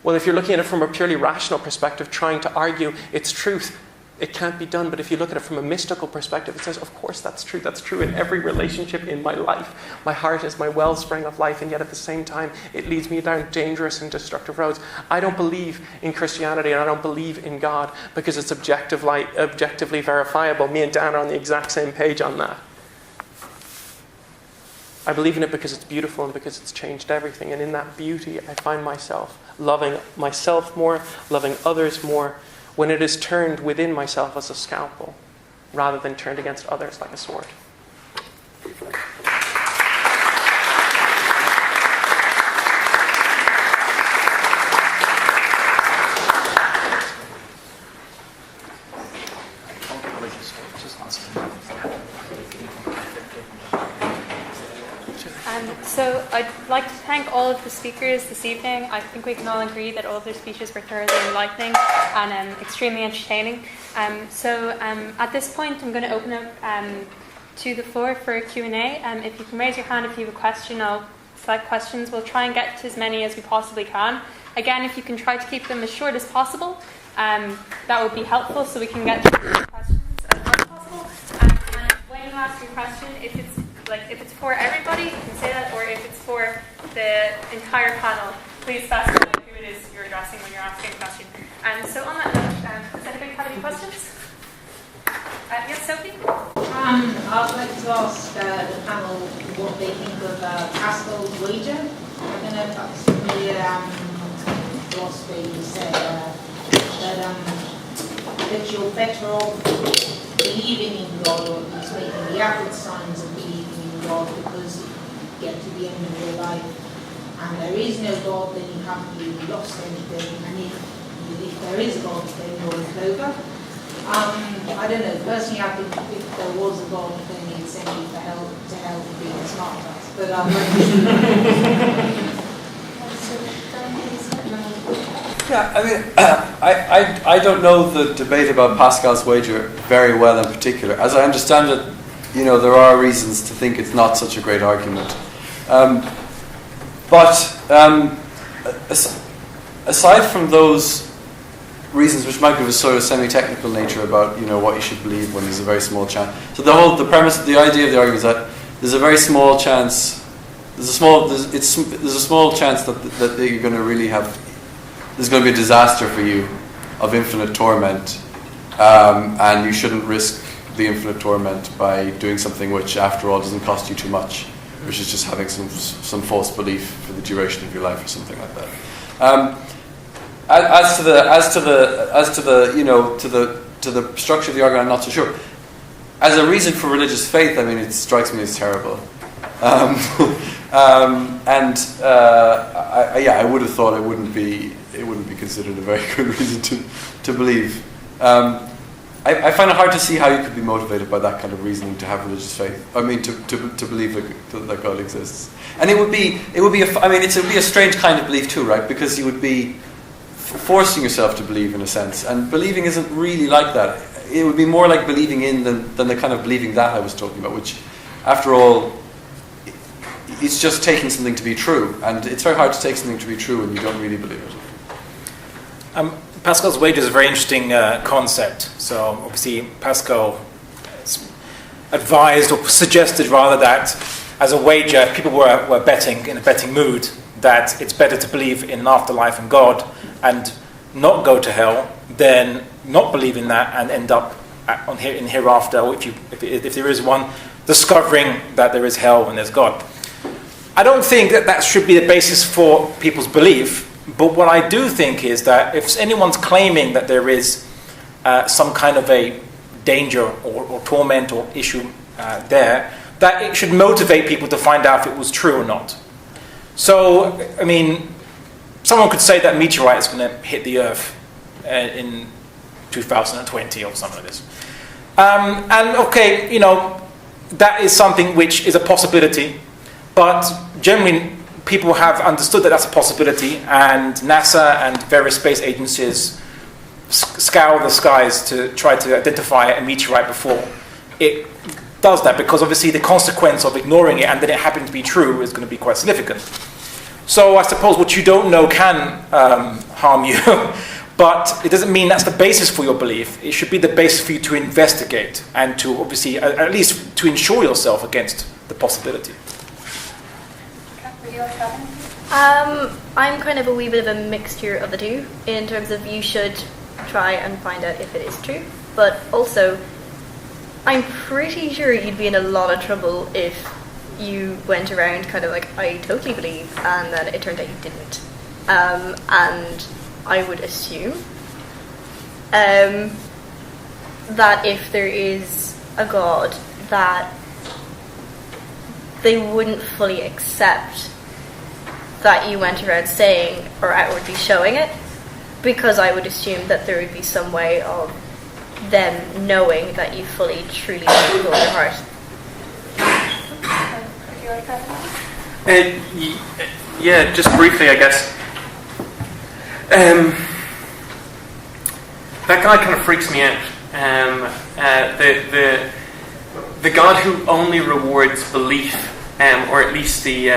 Well, if you're looking at it from a purely rational perspective, trying to argue its truth, it can't be done. But if you look at it from a mystical perspective, it says, of course that's true. That's true in every relationship in my life. My heart is my wellspring of life, and yet at the same time, it leads me down dangerous and destructive roads. I don't believe in Christianity, and I don't believe in God because it's objectively verifiable. Me and Dan are on the exact same page on that. I believe in it because it's beautiful and because it's changed everything. And in that beauty, I find myself loving myself more, loving others more, when it is turned within myself as a scalpel, rather than turned against others like a sword. So I'd like to thank all of the speakers this evening. I think we can all agree that all of their speeches were thoroughly enlightening and extremely entertaining. At this point, I'm going to open up to the floor for a Q&A. If you can raise your hand if you have a question, I'll select questions. We'll try and get to as many as we possibly can. Again, if you can try to keep them as short as possible, that would be helpful so we can get to the questions as much as possible. And when you ask your question, if it's for everybody, you can say that, or if it's for the entire panel, please specify who it is you're addressing when you're asking a question. So on that note, does anybody have any questions? Yes, Sophie? I'd like to ask the panel what they think of Pascal's wager. I don't know if that's the philosophy you said that you're better off believing in God, or at least making the outward signs of believing in God, because you get to the end of your life and there is no God, then you haven't really lost anything, and if there is a God, then you're in clover. I don't know, personally I think if there was a God, then he'd send you to hell for being a smart ass. But yeah, I mean, I don't know the debate about Pascal's wager very well in particular. As I understand it, there are reasons to think it's not such a great argument. But aside from those reasons which might be of a sort of semi-technical nature about what you should believe when there's a very small chance. So the premise, the idea of the argument is that there's a very small chance. There's a small chance that you're going to really have. There's going to be a disaster for you of infinite torment, and you shouldn't risk the infinite torment by doing something which, after all, doesn't cost you too much, which is just having some false belief for the duration of your life or something like that. As to the structure of the argument, I'm not so sure. As a reason for religious faith, I mean, it strikes me as terrible. I would have thought it wouldn't be considered a very good reason to believe. I find it hard to see how you could be motivated by that kind of reasoning to have religious faith. I mean, to believe that God exists, and it would be a strange kind of belief too, right? Because you would be forcing yourself to believe in a sense, and believing isn't really like that. It would be more like believing in than the kind of believing that I was talking about, which, after all, it's just taking something to be true, and it's very hard to take something to be true when you don't really believe it. Pascal's wager is a very interesting concept. So obviously Pascal advised or suggested rather that as a wager, if people were betting in a betting mood, that it's better to believe in an afterlife and God and not go to hell than not believe in that and end up in hereafter, or if there is one, discovering that there is hell and there's God. I don't think that should be the basis for people's belief. But what I do think is that if anyone's claiming that there is some kind of a danger or torment or issue there, that it should motivate people to find out if it was true or not. So, I mean, someone could say that meteorite is going to hit the Earth in 2020 or something like this. And okay, that is something which is a possibility, but generally people have understood that that's a possibility, and NASA and various space agencies scour the skies to try to identify a meteorite before it does that, because obviously the consequence of ignoring it and then it happening to be true is going to be quite significant. So I suppose what you don't know can harm you, but it doesn't mean that's the basis for your belief. It should be the basis for you to investigate and to obviously, at least to insure yourself against the possibility. I'm kind of a wee bit of a mixture of the two in terms of you should try and find out if it is true, but also I'm pretty sure you'd be in a lot of trouble if you went around kind of like, I totally believe, and then it turned out you didn't. And I would assume that if there is a God, that they wouldn't fully accept that you went around saying or outwardly showing it, because I would assume that there would be some way of them knowing that you fully, truly believe with all your heart. Would you like that? Yeah, just briefly, I guess. That guy kind of freaks me out. The God who only rewards belief, or at least the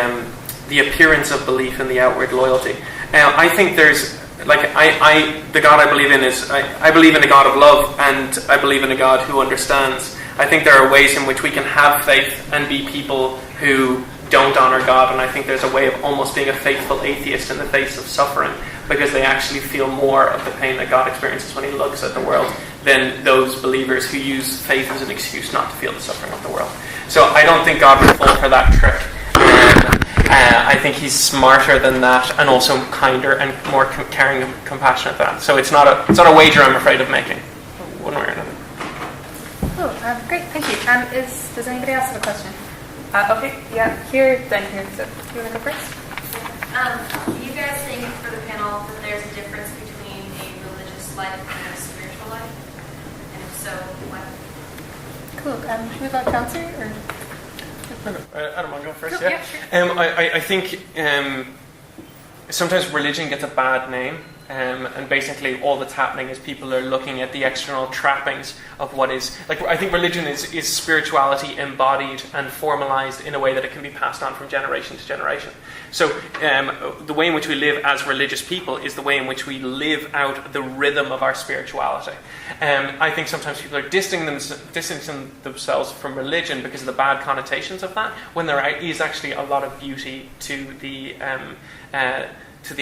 appearance of belief and the outward loyalty. I think there's the God I believe in is I believe in a God of love, and I believe in a God who understands. I think there are ways in which we can have faith and be people who don't honour God, and I think there's a way of almost being a faithful atheist in the face of suffering, because they actually feel more of the pain that God experiences when he looks at the world than those believers who use faith as an excuse not to feel the suffering of the world. So I don't think God would fall for that trick. I think he's smarter than that, and also kinder and more caring and compassionate than that. So it's not a wager I'm afraid of making, one way or another. Oh, great, thank you. Does anybody else have a question? Okay, yeah, here, then here. So, you want to go first? Do you guys think for the panel that there's a difference between a religious life and a spiritual life? And if so, what? Cool. Should we go counselor or? I don't mind going first. Cool, Yeah. Sure. I think sometimes religion gets a bad name. And basically all that's happening is people are looking at the external trappings of what is, like, I think religion is spirituality embodied and formalized in a way that it can be passed on from generation to generation. So the way in which we live as religious people is the way in which we live out the rhythm of our spirituality. I think sometimes people are distancing themselves from religion because of the bad connotations of that, when there is actually a lot of beauty to the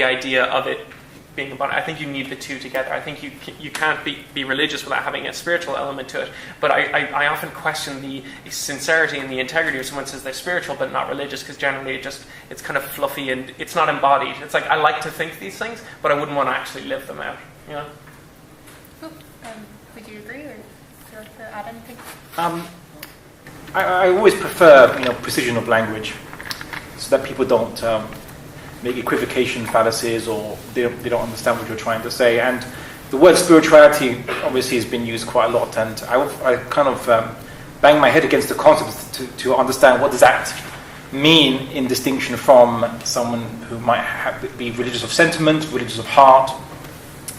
idea of it being about. I think you need the two together. I think you can't be religious without having a spiritual element to it. But I often question the sincerity and the integrity of someone who says they're spiritual but not religious, because generally it's kind of fluffy and it's not embodied. It's like, I like to think these things, but I wouldn't want to actually live them out. You know? Would you agree, or would you like to add anything? I always prefer, precision of language, so that people don't make equivocation fallacies, or they don't understand what you're trying to say. And the word spirituality obviously has been used quite a lot, and I kind of bang my head against the concept to understand what does that mean in distinction from someone who might be religious of sentiment, religious of heart.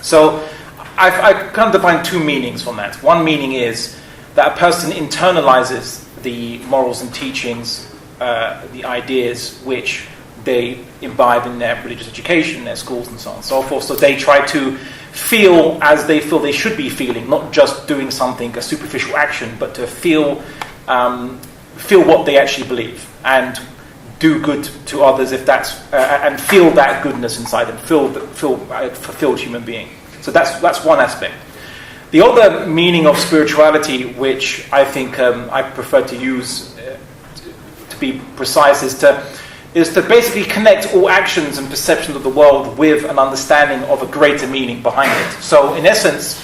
So I kind of define two meanings from that. One meaning is that a person internalizes the morals and teachings, the ideas which they imbibe in their religious education, their schools, and so on and so forth. So they try to feel as they feel they should be feeling, not just doing something, a superficial action, but to feel what they actually believe and do good to others if that's and feel that goodness inside them, feel a fulfilled human being. So that's one aspect. The other meaning of spirituality, which I think I prefer to use to be precise, is to basically connect all actions and perceptions of the world with an understanding of a greater meaning behind it. So in essence,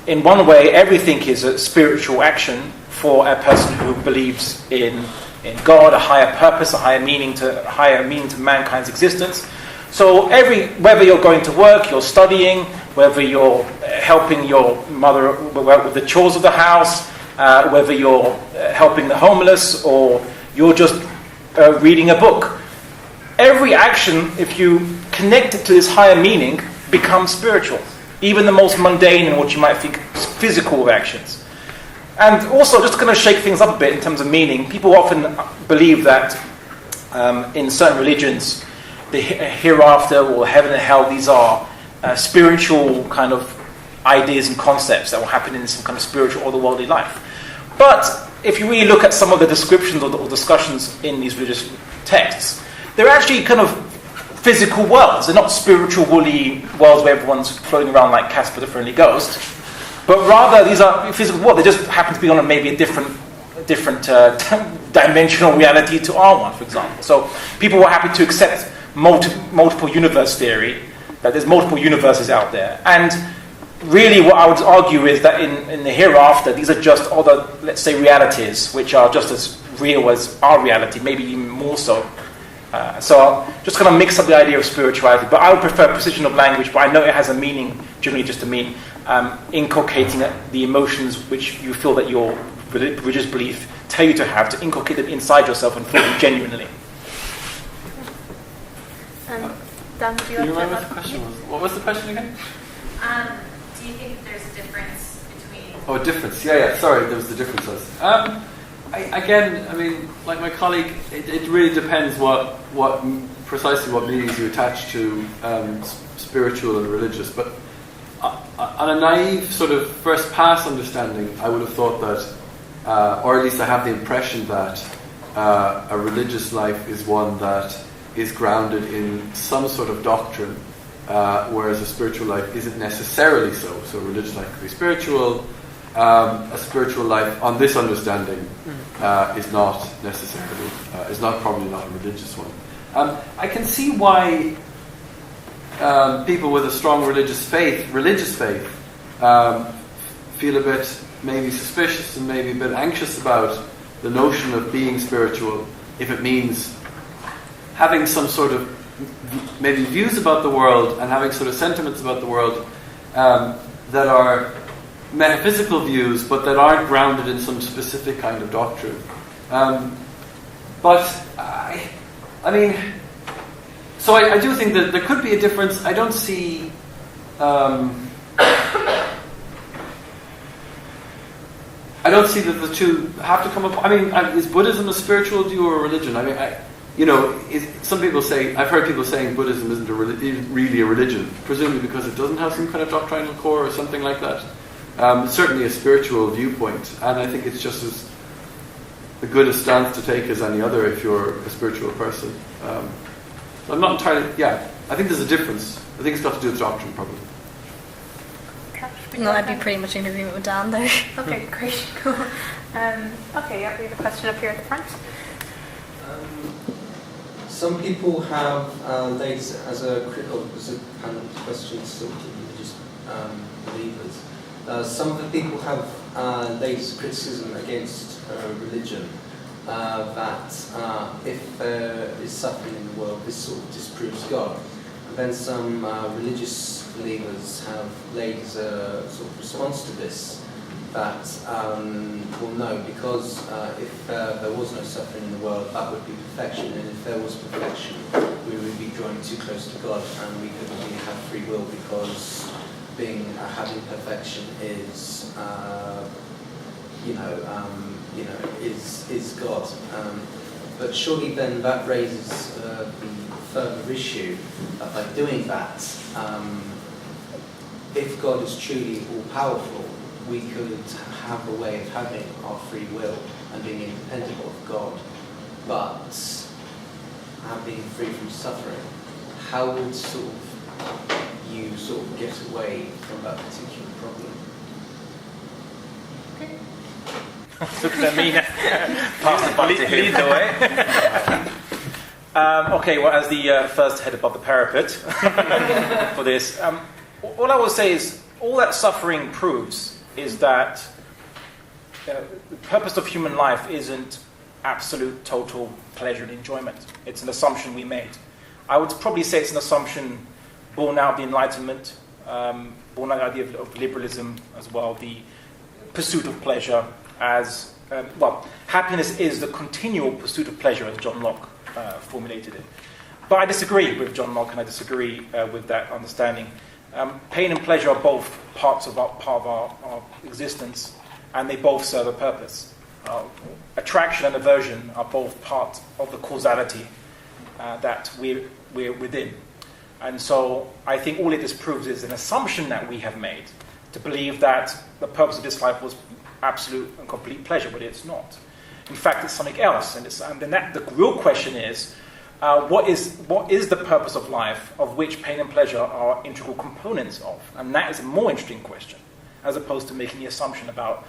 in one way, everything is a spiritual action for a person who believes in God, a higher purpose, a higher meaning to mankind's existence. So whether you're going to work, you're studying, whether you're helping your mother with the chores of the house, whether you're helping the homeless, or you're just reading a book. Every action, if you connect it to this higher meaning, becomes spiritual. Even the most mundane and what you might think physical actions. And also, just to kind of shake things up a bit in terms of meaning, people often believe that in certain religions, the hereafter or heaven and hell, these are spiritual kind of ideas and concepts that will happen in some kind of spiritual otherworldly life. But if you really look at some of the descriptions or discussions in these religious texts, they're actually kind of physical worlds. They're not spiritual, woolly worlds where everyone's floating around like Casper the Friendly Ghost, but rather these are physical worlds. They just happen to be on maybe a different dimensional reality to our one, for example. So people were happy to accept multiple universe theory, that there's multiple universes out there. And really what I would argue is that in the hereafter, these are just other, let's say, realities, which are just as real as our reality, maybe even more so. So I'll just kind of mix up the idea of spirituality. But I would prefer precision of language, but I know it has a meaning, generally just to mean inculcating the emotions which you feel that your religious belief tell you to have, to inculcate them inside yourself and feel them genuinely. Dan, do you Do you remember the question? What was the question again? Do you think there's a difference between... Oh, a difference. Yeah. Sorry, there was the differences. I mean, like my colleague, it really depends precisely what meanings you attach to spiritual and religious. But on a naive sort of first pass understanding, I would have thought that, or at least I have the impression that a religious life is one that is grounded in some sort of doctrine, whereas a spiritual life isn't necessarily so. So a religious life could be spiritual. A spiritual life, on this understanding, is not necessarily, probably not a religious one. I can see why people with a strong religious faith, feel a bit maybe suspicious and maybe a bit anxious about the notion of being spiritual, if it means having some sort of maybe views about the world and having sort of sentiments about the world that are metaphysical views, but that aren't grounded in some specific kind of doctrine. But I mean, so I do think that there could be a difference. I don't see I don't see that the two have to come up. I mean, is Buddhism a spiritual view or a religion? I mean, some people say, I've heard people saying Buddhism isn't really a religion, presumably because it doesn't have some kind of doctrinal core or something like that. Certainly a spiritual viewpoint, and I think it's just as good a stance to take as any other if you're a spiritual person. So I'm not entirely, I think there's a difference. I think it's got to do with doctrine, probably. No, I'd be pretty much in agreement with Dan there. Okay, great. Cool. Okay, yeah, we have a question up here at the front. Some people have laid as a panel question still to religious believers. Some of the people have laid criticism against religion that if there is suffering in the world, this sort of disproves God. And then some religious believers have laid as a sort of response to this that, well, no, because if there was no suffering in the world, that would be perfection, and if there was perfection, we would be drawing too close to God, and we couldn't really have free will because having perfection is, is God. But surely then that raises the further issue that by doing that, if God is truly all-powerful, we could have a way of having our free will and being independent of God, but being free from suffering. How would you get away from that particular problem? Looking at me now. Lead the way. Okay, well, as the first head above the parapet for this, all I will say is all that suffering proves is that the purpose of human life isn't absolute, total pleasure and enjoyment. It's an assumption we made. I would probably say it's an assumption born out of the Enlightenment, born out of the idea of liberalism as well, the pursuit of pleasure as, happiness is the continual pursuit of pleasure, as John Locke formulated it. But I disagree with John Locke, and I disagree with that understanding. Pain and pleasure are both part of our existence, and they both serve a purpose. Attraction and aversion are both part of the causality that we're within. And so I think all it disproves is an assumption that we have made to believe that the purpose of this life was absolute and complete pleasure, but it's not. In fact, it's something else. And then the real question is, what is the purpose of life of which pain and pleasure are integral components of? And that is a more interesting question, as opposed to making the assumption about,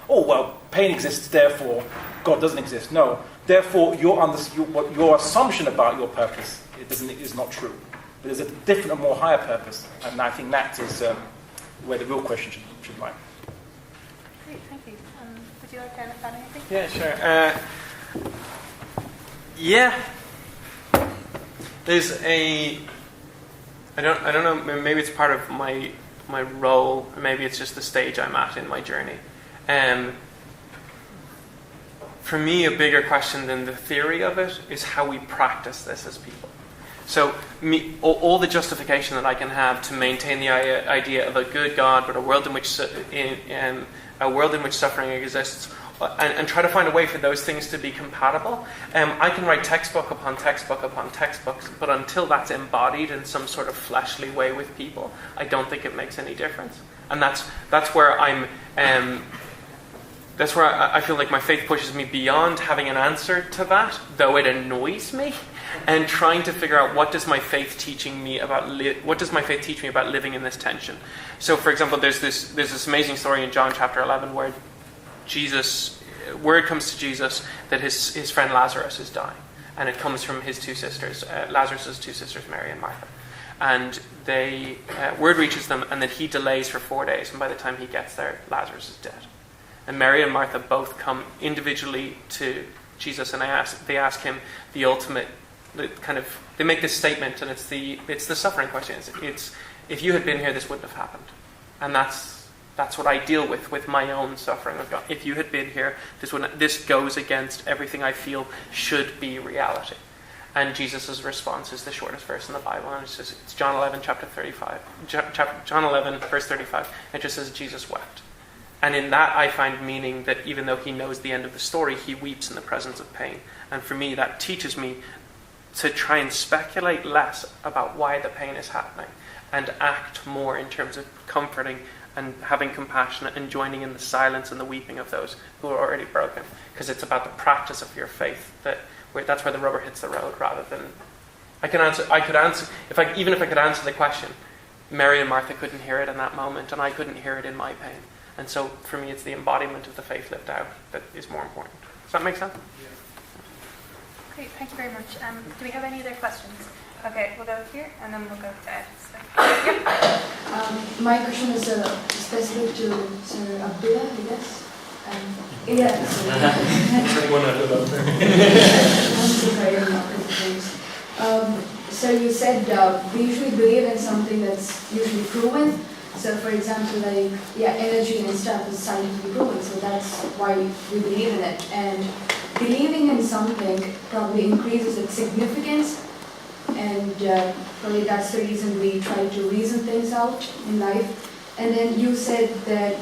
pain exists, therefore God doesn't exist. No, therefore your assumption about your purpose is not true. But there's a different and more higher purpose, and I think that is where the real question should lie. Great, thank you. Would you like to add anything? Yeah, sure. There's I don't know, maybe it's part of my role, or maybe it's just the stage I'm at in my journey. For me, a bigger question than the theory of it is how we practice this as people. So all the justification that I can have to maintain the idea of a good God, but a world in which suffering exists, and try to find a way for those things to be compatible. I can write textbook upon textbook upon textbooks, but until that's embodied in some sort of fleshly way with people, I don't think it makes any difference. And that's where that's where I feel like my faith pushes me beyond having an answer to that, though it annoys me, and trying to figure out what does my faith teach me about living in this tension. So, for example, there's this amazing story in John chapter 11 where word comes to Jesus that his friend Lazarus is dying, and it comes from his two sisters, Lazarus' two sisters, Mary and Martha, and word reaches them, and that he delays for 4 days, and by the time he gets there, Lazarus is dead. And Mary and Martha both come individually to Jesus, and they ask him the ultimate they make this statement, and it's the suffering question. It's if you had been here, this wouldn't have happened, and that's what I deal with my own suffering. If you had been here, this goes against everything I feel should be reality. And Jesus' response is the shortest verse in the Bible, and it's John 11, chapter 35. John 11, verse 35. It just says, Jesus wept. And in that I find meaning that even though he knows the end of the story, he weeps in the presence of pain. And for me, that teaches me to try and speculate less about why the pain is happening and act more in terms of comforting and having compassion and joining in the silence and the weeping of those who are already broken. Because it's about the practice of your faith that's where the rubber hits the road, rather than I could answer if I could answer the question, Mary and Martha couldn't hear it in that moment, and I couldn't hear it in my pain. And so for me, it's the embodiment of the faith lived out that is more important. Does that make sense? Yeah. Great, thank you very much. Do we have any other questions? Okay, we'll go here, and then we'll go to Ed. So, yeah. My question is specific to Sir Abdullah, I guess. So you said we usually believe in something that's usually proven. So for example, like, energy and stuff is scientifically proven, so that's why we believe in it. And believing in something probably increases its significance, and probably that's the reason we try to reason things out in life. And then you said that,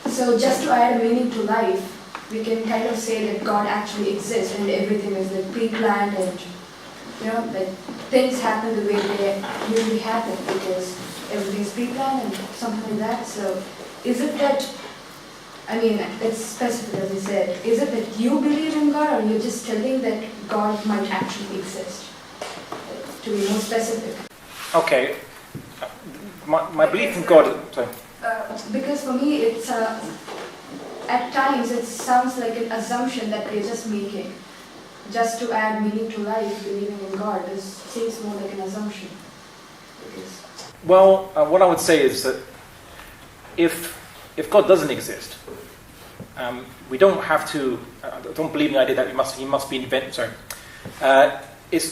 so just to add meaning to life, we can kind of say that God actually exists and everything is like pre-planned, and like things happen the way they usually happen because everything's pre-planned and something like that. So is it that, it's specific as you said, is it that you believe in God, or you're just telling that God might actually exist? To be more specific. Okay. My belief in God... Sorry. Because for me, it's at times it sounds like an assumption that we're just making. Just to add meaning to life, believing in God seems more like an assumption. Well, what I would say is that if God doesn't exist, we don't have to. Don't believe in the idea that he must be invented. Sorry,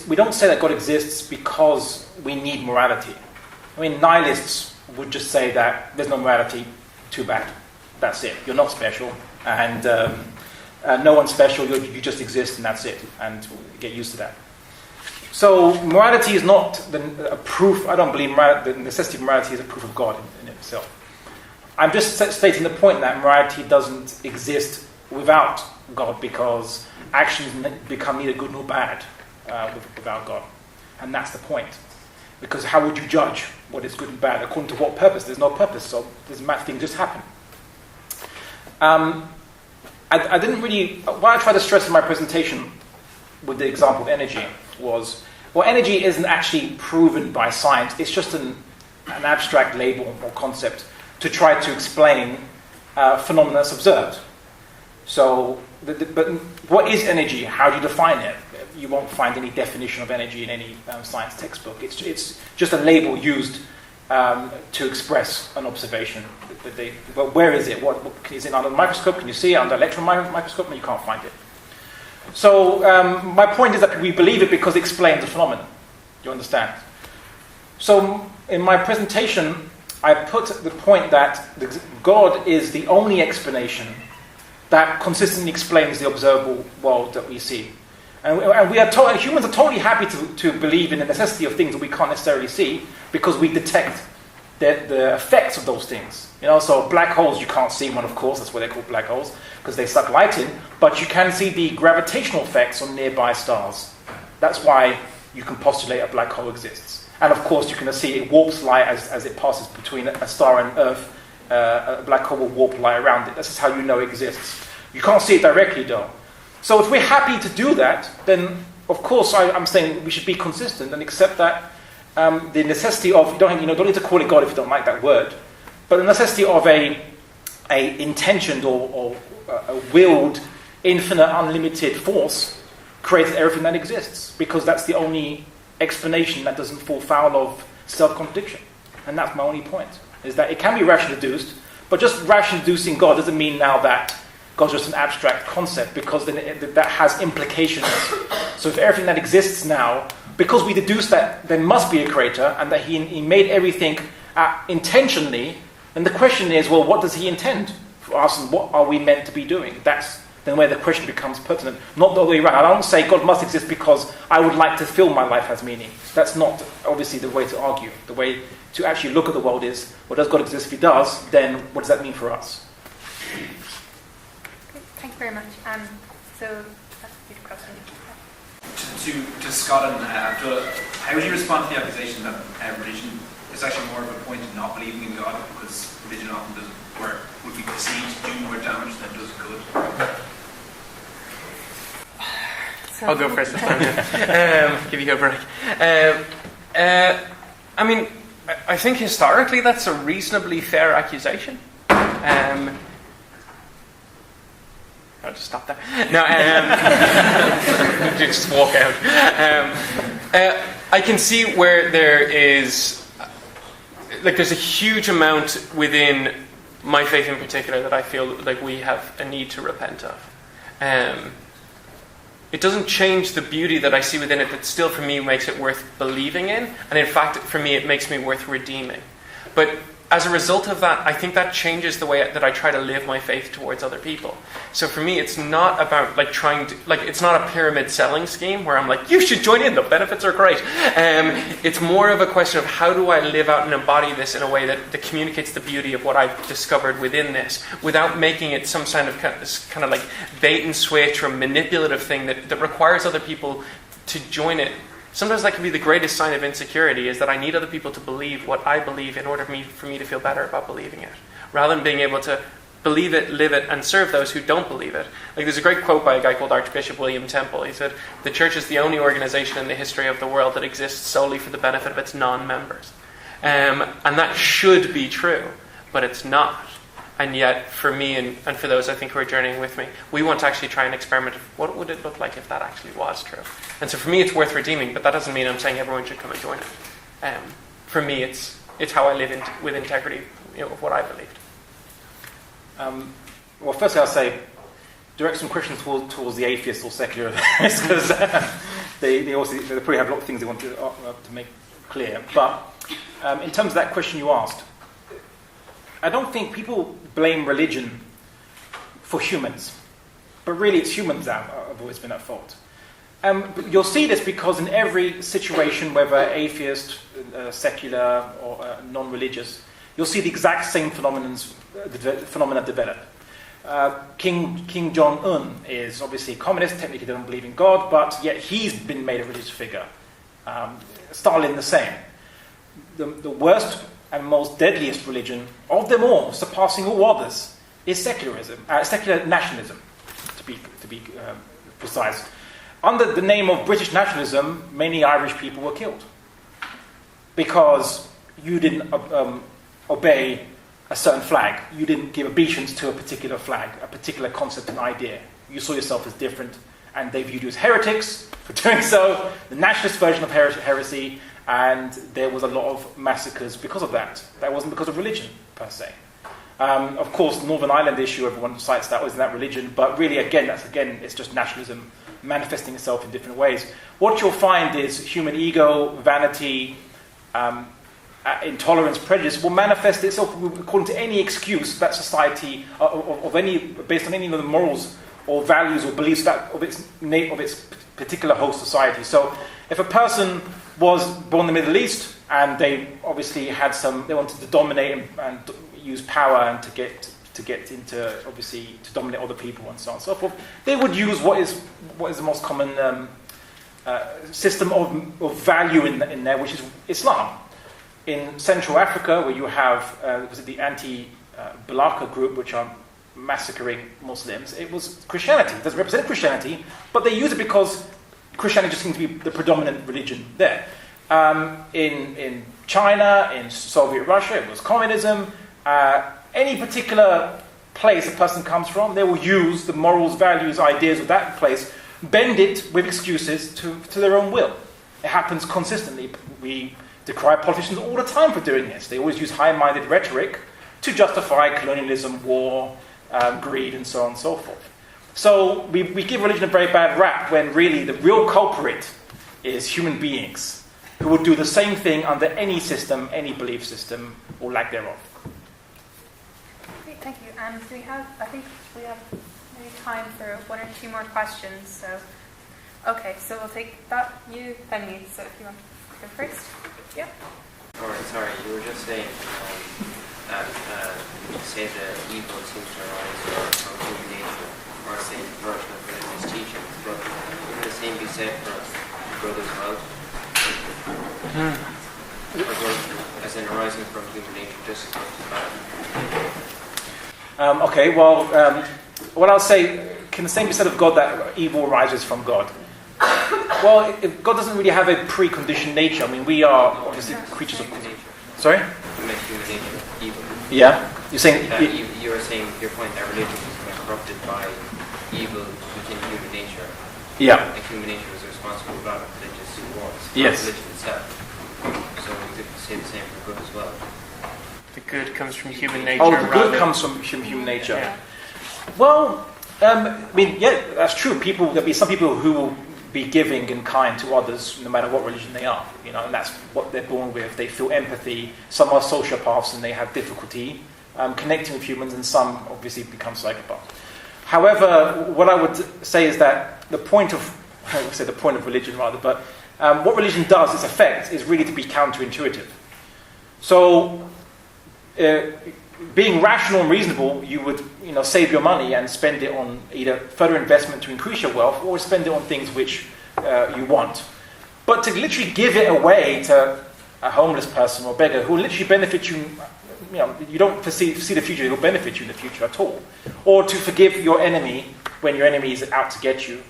we don't say that God exists because we need morality. Nihilists would just say that there's no morality. Too bad. That's it. You're not special, and no one's special. You just exist, and that's it. And get used to that. So morality is not a proof. I don't believe the necessity of morality is a proof of God in itself. I'm just stating the point that morality doesn't exist without God, because actions become neither good nor bad without God. And that's the point. Because how would you judge what is good and bad? According to what purpose? There's no purpose, so things just happen. I didn't really... What I tried to stress in my presentation with the example of energy was, energy isn't actually proven by science. It's just an abstract label or concept to try to explain phenomena that's observed. So, but what is energy? How do you define it? You won't find any definition of energy in any science textbook. It's just a label used to express an observation. But where is it? What is it under the microscope? Can you see it under electron microscope? And you can't find it. So my point is that we believe it because it explains the phenomenon. You understand? So in my presentation, I put the point that God is the only explanation that consistently explains the observable world that we see. And humans are totally happy to believe in the necessity of things that we can't necessarily see, because we detect the effects of those things. So black holes, you can't see one, of course, that's why they're called black holes, because they suck light in, but you can see the gravitational effects on nearby stars. That's why you can postulate a black hole exists. And of course, you can see it warps light as it passes between a star and Earth. A black hole will warp light around it. This is how you know it exists. You can't see it directly, though. So if we're happy to do that, then of course I'm saying we should be consistent and accept that the necessity of don't need to call it God if you don't like that word, but the necessity of a intentioned or a willed, infinite, unlimited force created everything that exists, because that's the only explanation that doesn't fall foul of self-contradiction. And that's my only point, is that it can be rationally deduced, but just rationally deducing God doesn't mean now that God's just an abstract concept, because then that has implications. So if everything that exists now, because we deduce that there must be a creator and that he made everything intentionally, then the question is, well, what does he intend for us and what are we meant to be doing? That's then where the question becomes pertinent. Not the other way around. I don't say God must exist because I would like to feel my life has meaning. That's not obviously the way to argue. The way to actually look at the world is, well, does God exist? If he does, then what does that mean for us? Okay, thank you very much. So, that's a good question. To Scott and Abdullah, how would you respond to the accusation that religion is actually more of a point of not believing in God, because religion often does work, would be perceived to do more damage than does good? I'll go first this time. Give you a break. I mean, I think historically that's a reasonably fair accusation. I'll just stop there. No, just walk out. I can see where there is, there's a huge amount within my faith in particular that I feel like we have a need to repent of. It doesn't change the beauty that I see within it that still for me makes it worth believing in, and in fact for me it makes me worth redeeming. But as a result of that, I think that changes the way that I try to live my faith towards other people. So for me, it's not about it's not a pyramid selling scheme where I'm like, you should join in, the benefits are great. It's more of a question of how do I live out and embody this in a way that communicates the beauty of what I've discovered within this, without making it some kind of like bait and switch or manipulative thing that requires other people to join it. Sometimes that can be the greatest sign of insecurity, is that I need other people to believe what I believe in order for me to feel better about believing it, rather than being able to believe it, live it, and serve those who don't believe it. Like, there's a great quote by a guy called Archbishop William Temple. He said, "The church is the only organization in the history of the world that exists solely for the benefit of its non-members." And that should be true, but it's not. And yet, for me and for those I think who are journeying with me, we want to actually try and experiment. What would it look like if that actually was true? And so for me, it's worth redeeming, but that doesn't mean I'm saying everyone should come and join it. For me, it's how I live with integrity, of what I believed. Well, firstly, I'll say, direct some questions towards the atheists or secularists, because they probably have a lot of things they want to make clear. But in terms of that question you asked, I don't think people blame religion for humans, but really it's humans that have always been at fault. But you'll see this because in every situation, whether atheist, secular, or non-religious, you'll see the exact same phenomena develop. Kim Jong-un is obviously a communist, technically doesn't believe in God, but yet he's been made a religious figure. Stalin the same. The worst and most deadliest religion of them all, surpassing all others, is secular nationalism, to be precise. Under the name of British nationalism, many Irish people were killed because you didn't obey a certain flag. You didn't give obeisance to a particular flag, a particular concept and idea. You saw yourself as different, and they viewed you as heretics for doing so, the nationalist version of heresy, and there was a lot of massacres because of that. That wasn't because of religion, per se. Of course, the Northern Ireland issue, everyone cites that was that religion, but really, it's just nationalism manifesting itself in different ways. What you'll find is human ego, vanity, intolerance, prejudice will manifest itself according to any excuse that society, based on any of the morals or values or beliefs of its particular host society. So, if a person was born in the Middle East and they obviously they wanted to dominate and use power and to get into, obviously, to dominate other people and so on and so forth, they would use what is the most common system of value in there, which is Islam. In Central Africa, where you have the anti-Balaka group, which are massacring Muslims, it was Christianity. It doesn't represent Christianity, but they use it because Christianity just seems to be the predominant religion there. In China, in Soviet Russia, it was communism. Any particular place a person comes from, they will use the morals, values, ideas of that place, bend it with excuses to their own will. It happens consistently. We decry politicians all the time for doing this. They always use high-minded rhetoric to justify colonialism, war, greed, and so on and so forth. So we give religion a very bad rap when really the real culprit is human beings who will do the same thing under any system, any belief system, or lack thereof. Great, thank you. I think we have maybe time for one or two more questions. So, okay, so we'll take that, you, then me. So if you want to go first. Yeah. Alright, sorry, you were just saying that you say that evil seems to arise from human nature, or say the version of religious teaching, but wouldn't the same be said for good as well? Or good, as in arising from human nature, just as much as bad? Okay, well, what I'll say, can the same be said of God that evil arises from God? Well, God doesn't really have a preconditioned nature. I mean, we are obviously creatures of nature. Sorry? You meant human nature, evil. Yeah? You're saying... you were saying your point that religion is corrupted by evil within human nature. Yeah. And human nature is responsible for a lot of religious wars. Yes. Religion itself. So we could say the same for good as well. The good comes from human nature. Oh, the good comes from human nature. Yeah. Well, I mean, yeah, that's true. There'll be some people who will be giving and kind to others, no matter what religion they are. You know, and that's what they're born with. They feel empathy. Some are sociopaths and they have difficulty connecting with humans, and some obviously become psychopaths. However, what I would say is that the point of religion rather, but what religion does, its effect, is really to be counterintuitive. So, being rational and reasonable, you would save your money and spend it on either further investment to increase your wealth, or spend it on things which you want. But to literally give it away to a homeless person or beggar who will literally benefit you, you don't foresee the future, it will benefit you in the future at all. Or to forgive your enemy when your enemy is out to get you,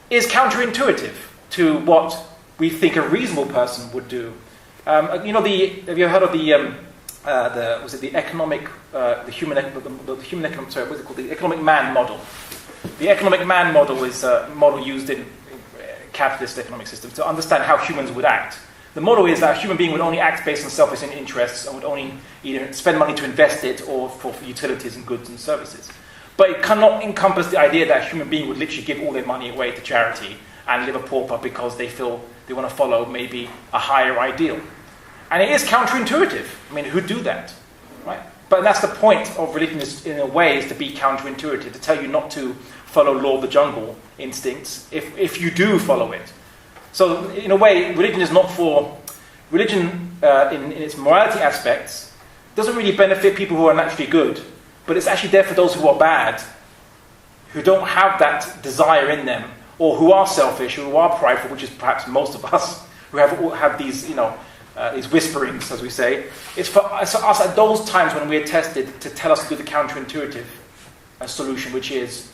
is counterintuitive to what we think a reasonable person would do. Have you heard of the economic man model? The economic man model is a model used in capitalist economic systems to understand how humans would act. The model is that a human being would only act based on selfish interests and would only either spend money to invest it or for utilities and goods and services. But it cannot encompass the idea that a human being would literally give all their money away to charity and live a pauper because they feel they want to follow maybe a higher ideal. And it is counterintuitive. I mean, who do that? Right? But that's the point of religion, is, in a way, is to be counterintuitive, to tell you not to follow law of the jungle instincts if you do follow it. So, in a way, religion is not for... Religion, in its morality aspects, doesn't really benefit people who are naturally good, but it's actually there for those who are bad, who don't have that desire in them, or who are selfish, or who are prideful, which is perhaps most of us, who have these, these whisperings, as we say. It's for us at those times when we're tested to tell us to do the counterintuitive solution, which is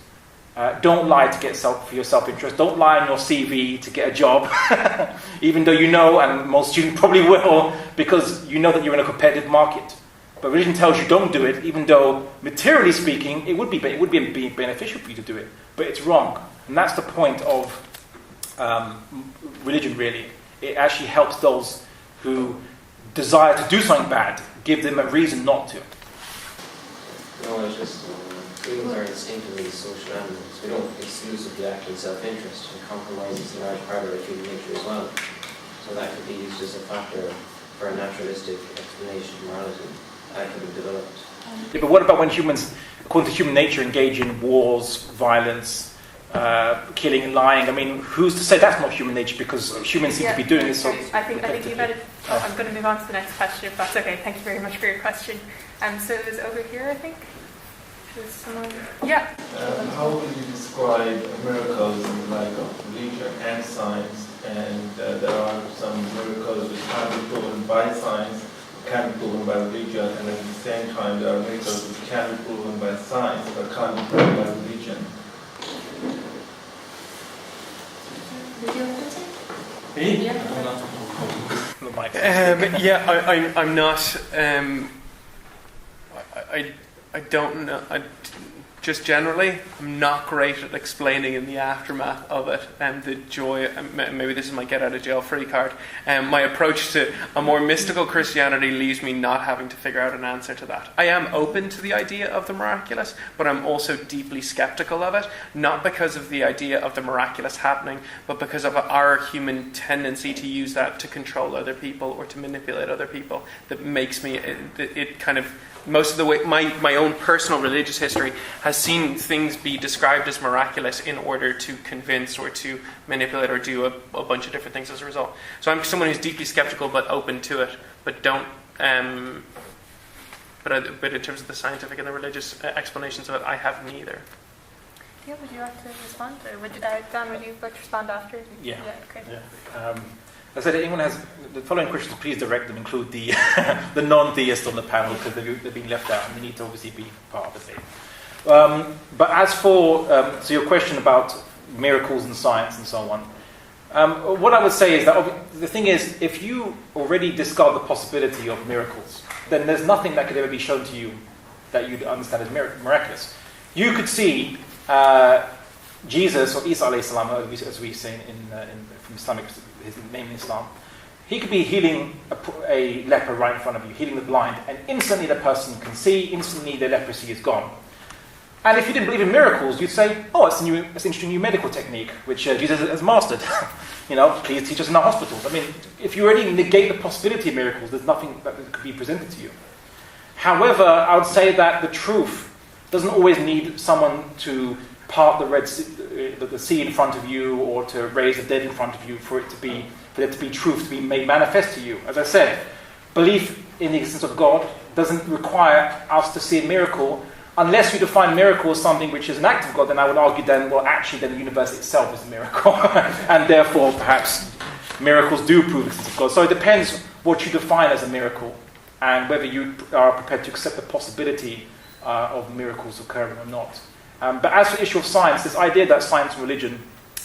don't lie to get for your self-interest. Don't lie on your CV to get a job, even though you know, and most students probably will, because you know that you're in a competitive market. But religion tells you don't do it, even though, materially speaking, it would be beneficial for you to do it. But it's wrong. And that's the point of religion, really. It actually helps those who desire to do something bad, give them a reason not to. No, it's just humans are instinctively social animals. We don't exclusively act in self-interest, and compromise is a large part of our human nature as well. So that could be used as a factor for a naturalistic explanation of morality that could have developed. Yeah, but what about when humans, according to human nature, engage in wars, violence, killing and lying? I mean, who's to say that's not human nature, because humans seem to be doing this. So I think you better. I'm going to move on to the next question, if that's okay. Thank you very much for your question. So it was over here, I think. There's someone. Yeah. How would you describe miracles in the light of religion and science? And there are some miracles which can be proven by science, can be proven by religion, and at the same time there are miracles which can be proven by science but can't be proven by religion. I'm not. I don't know. Just generally, I'm not great at explaining in the aftermath of it and the joy. Maybe this is my get out of jail free card. My approach to a more mystical Christianity leaves me not having to figure out an answer to that. I am open to the idea of the miraculous, but I'm also deeply skeptical of it. Not because of the idea of the miraculous happening, but because of our human tendency to use that to control other people or to manipulate other people. That makes me it kind of. Most of the way, my own personal religious history has seen things be described as miraculous in order to convince or to manipulate or do a bunch of different things as a result. So I'm someone who's deeply skeptical but open to it, but don't. But in terms of the scientific and the religious explanations of it, I have neither. Yeah, would you like to respond? Or Dan, would you like to respond after? Yeah. Okay. Yeah. As I said, if anyone has the following questions, please direct them, include the the non-theists on the panel, because they've been left out and they need to obviously be part of the thing. But as for so your question about miracles and science and so on, what I would say is that the thing is, if you already discard the possibility of miracles, then there's nothing that could ever be shown to you that you'd understand as miraculous. You could see Jesus, or Isa alayhi salam, as we say from Islamic, his name in Islam, he could be healing a leper right in front of you, healing the blind, and instantly the person can see, instantly the leprosy is gone. And if you didn't believe in miracles, you'd say, oh, it's an interesting new medical technique, which Jesus has mastered. Please teach us in our hospitals. I mean, if you already negate the possibility of miracles, there's nothing that could be presented to you. However, I would say that the truth doesn't always need someone to part the sea in front of you, or to raise the dead in front of you for there to be truth to be made manifest to you. As I said, belief in the existence of God doesn't require us to see a miracle. Unless you define miracle as something which is an act of God, then I would argue then the universe itself is a miracle. And therefore, perhaps, miracles do prove the existence of God. So it depends what you define as a miracle, and whether you are prepared to accept the possibility of miracles occurring or not. But as for the issue of science, this idea that science and religion,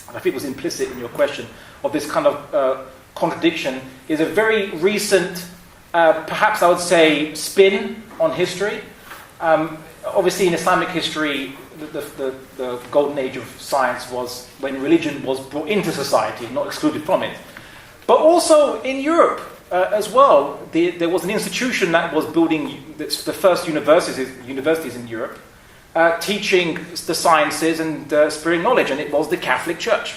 and I think was implicit in your question, of this kind of contradiction, is a very recent, perhaps I would say, spin on history. Obviously, in Islamic history, the golden age of science was when religion was brought into society, not excluded from it. But also in Europe as well, there was an institution that was building the first universities in Europe, teaching the sciences and spreading knowledge, and it was the Catholic Church.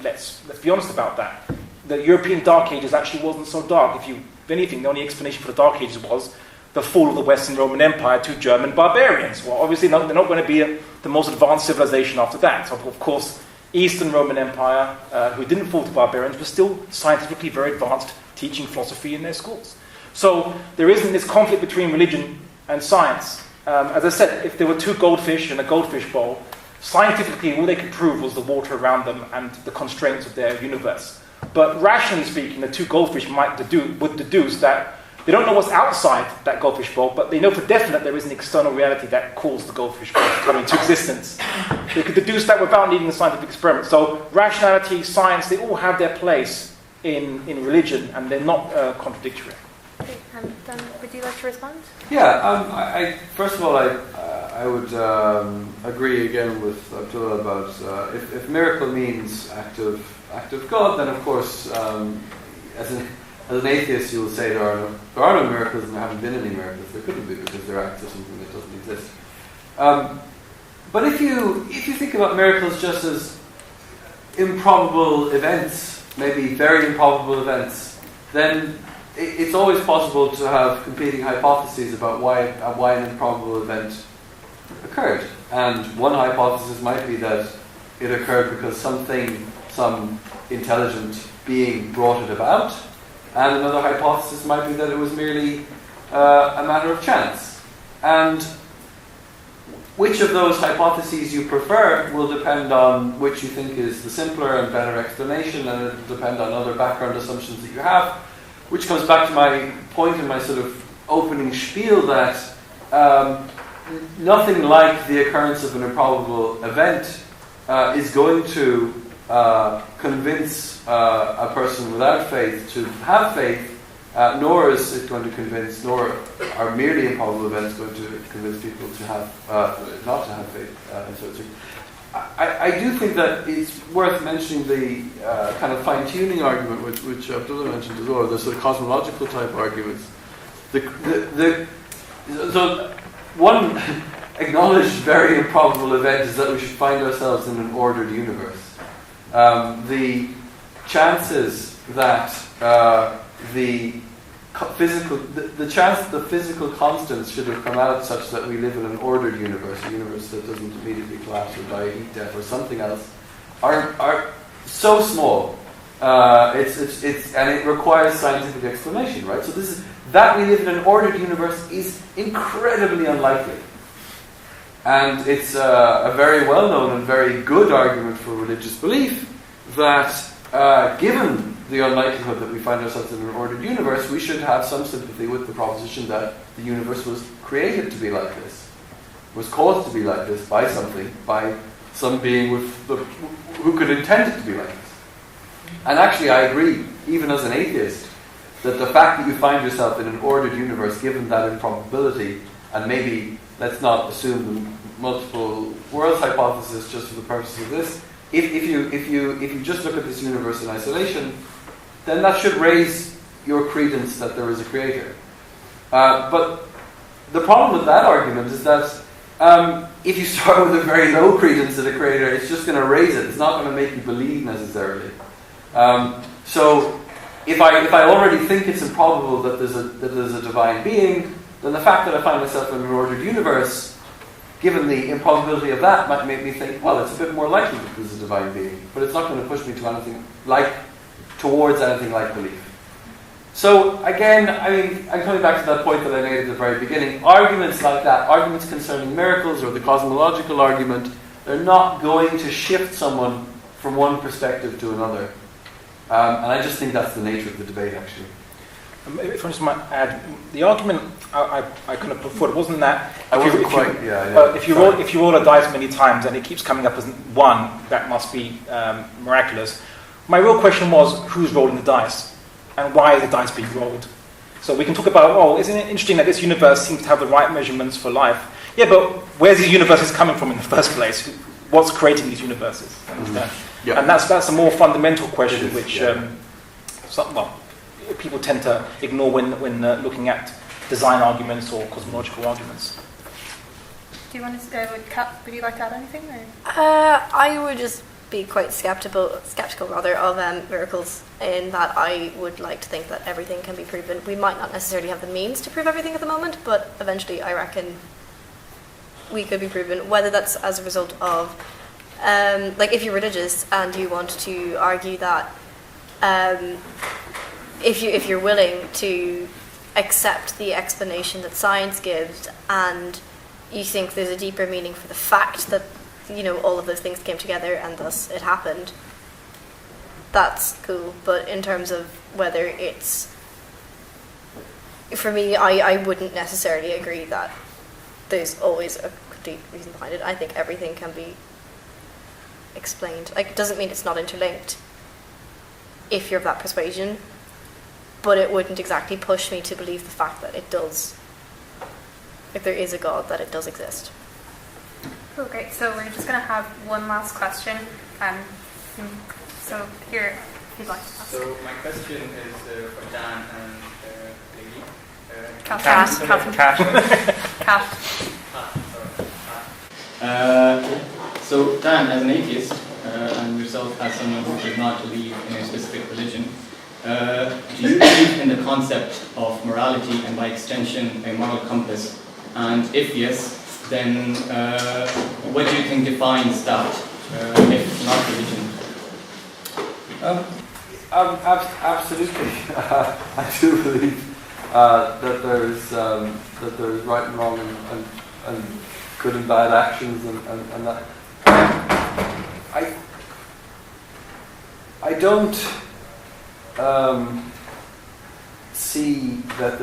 Let's be honest about that. The European Dark Ages actually wasn't so dark. If anything, the only explanation for the Dark Ages was the fall of the Western Roman Empire to German barbarians. Well, obviously, they're not going to be the most advanced civilization after that. So, of course, Eastern Roman Empire, who didn't fall to barbarians, was still scientifically very advanced, teaching philosophy in their schools. So there isn't this conflict between religion and science. As I said, if there were two goldfish in a goldfish bowl, scientifically, all they could prove was the water around them and the constraints of their universe. But rationally speaking, the two goldfish would deduce that they don't know what's outside that goldfish bowl, but they know for definite there is an external reality that caused the goldfish bowl to come into existence. They could deduce that without needing a scientific experiment. So rationality, science, they all have their place in religion, and they're not contradictory. Okay, Dan, would you like to respond? Yeah, first of all, I would agree again with Abdullah about if miracle means act of God, then of course, as an atheist, you will say there are no miracles, and there haven't been any miracles. There couldn't be, because they're acts of something that doesn't exist. But if you think about miracles just as improbable events, maybe very improbable events, then it's always possible to have competing hypotheses about why an improbable event occurred. And one hypothesis might be that it occurred because some intelligent being brought it about. And another hypothesis might be that it was merely a matter of chance. And which of those hypotheses you prefer will depend on which you think is the simpler and better explanation, and it will depend on other background assumptions that you have, which comes back to my point in my sort of opening spiel that nothing like the occurrence of an improbable event is going to convince a person without faith to have faith, nor is it going to convince, nor are merely improbable events going to convince people to have not to have faith in such. I do think that it's worth mentioning the kind of fine-tuning argument which Abdullah mentioned as well, the sort of cosmological type arguments. So one acknowledged very improbable event is that we should find ourselves in an ordered universe. The chances that the the chance the physical constants should have come out such that we live in an ordered universe, a universe that doesn't immediately collapse or die, heat death, or something else, are so small. And it requires scientific explanation, right? So that we live in an ordered universe is incredibly unlikely. And it's a very well-known and very good argument for religious belief that given the unlikelihood that we find ourselves in an ordered universe, we should have some sympathy with the proposition that the universe was created to be like this, was caused to be like this by something, by some being who could intend it to be like this. And actually I agree, even as an atheist, that the fact that you find yourself in an ordered universe, given that improbability, and maybe let's not assume the multiple worlds hypothesis just for the purpose of this, if you just look at this universe in isolation, then that should raise your credence that there is a creator. But the problem with that argument is that if you start with a very low credence at a creator, it's just going to raise it. It's not going to make you believe necessarily. So if I already think it's improbable that there's a divine being, then the fact that I find myself in an ordered universe, given the improbability of that, might make me think, well, it's a bit more likely that there's a divine being, but it's not going to push me to anything towards anything like belief. So again, I'm coming back to that point that I made at the very beginning. Arguments like that, arguments concerning miracles or the cosmological argument, they're not going to shift someone from one perspective to another. And I just think that's the nature of the debate, actually. If I just might add, the argument I kind of put forward wasn't that if you roll a dice many times and it keeps coming up as 1, that must be miraculous. My real question was, who's rolling the dice? And why is the dice being rolled? So we can talk about, isn't it interesting that this universe seems to have the right measurements for life? Yeah, but where's these universes coming from in the first place? What's creating these universes? Understand? Yeah. And that's a more fundamental question, which people tend to ignore when looking at design arguments or cosmological arguments. Do you want to go with Kat? Would you like to add anything? Or? I would just be quite skeptical of miracles, in that I would like to think that everything can be proven. We might not necessarily have the means to prove everything at the moment, but eventually I reckon we could be proven, whether that's as a result of if you're religious and you want to argue that if you're willing to accept the explanation that science gives, and you think there's a deeper meaning for the fact that all of those things came together and thus it happened, that's cool. But in terms of whether it's, for me, I wouldn't necessarily agree that there's always a complete reason behind it. I think everything can be explained. It doesn't mean it's not interlinked if you're of that persuasion, but it wouldn't exactly push me to believe the fact that it does, if there is a God, that it does exist. Cool, great. So we're just going to have one last question. So here, if you'd like to ask. So my question is for Dan and Lady. So Dan, as an atheist, and yourself as someone who does not believe in a specific religion, do you believe in the concept of morality and by extension a moral compass? And if yes, then what do you think defines that, if not religion? Absolutely. I do believe that there's right and wrong and good and bad actions and that. I don't see that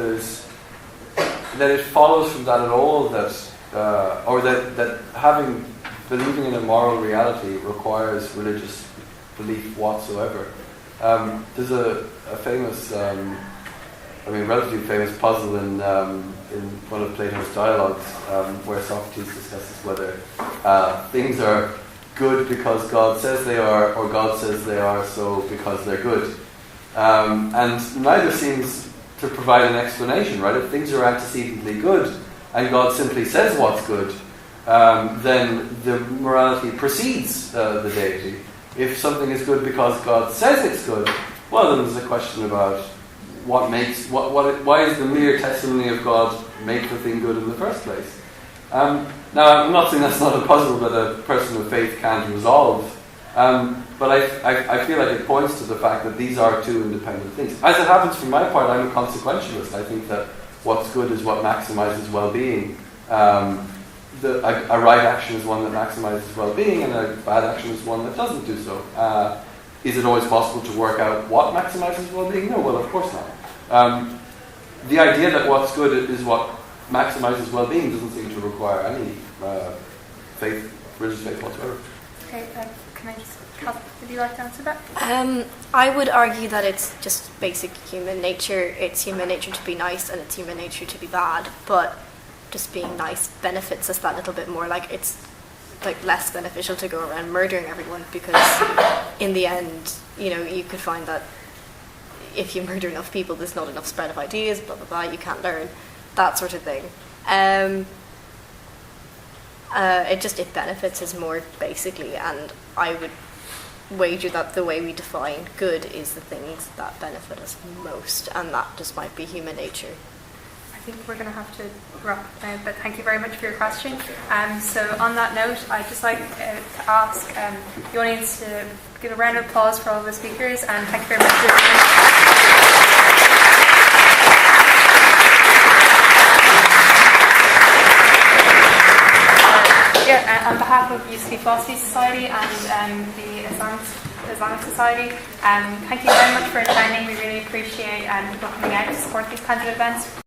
it follows from that at all that believing in a moral reality requires religious belief whatsoever. There's a famous, relatively famous puzzle in one of Plato's dialogues where Socrates discusses whether things are good because God says they are, or God says they are so because they're good. And neither seems to provide an explanation, right? If things are antecedently good and God simply says what's good, then the morality precedes the deity. If something is good because God says it's good, well, then there's a question about why is the mere testimony of God make the thing good in the first place? Now, I'm not saying that's not a puzzle that a person of faith can't resolve, but I feel like it points to the fact that these are two independent things. As it happens for my part, I'm a consequentialist. I think that what's good is what maximizes well-being. A right action is one that maximizes well-being, and a bad action is one that doesn't do so. Is it always possible to work out what maximizes well-being? No, well, of course not. The idea that what's good is what maximizes well-being doesn't seem to require any religious faith whatsoever. Okay, can I just, would you like to answer that? I would argue that it's just basic human nature. It's human nature to be nice, and it's human nature to be bad, but just being nice benefits us that little bit more. Like, it's like less beneficial to go around murdering everyone, because in the end, you could find that if you murder enough people, there's not enough spread of ideas, blah blah blah, you can't learn, that sort of thing. It benefits us more, basically, and I would wager that the way we define good is the things that benefit us most, and that just might be human nature. I think we're going to have to wrap up now, but thank you very much for your question. So on that note, I'd just like to ask the audience to give a round of applause for all of the speakers, and thank you very much for your on behalf of UCD Philosophy Society and the Islamic Society, thank you very much for attending. We really appreciate people coming out to support these kinds of events.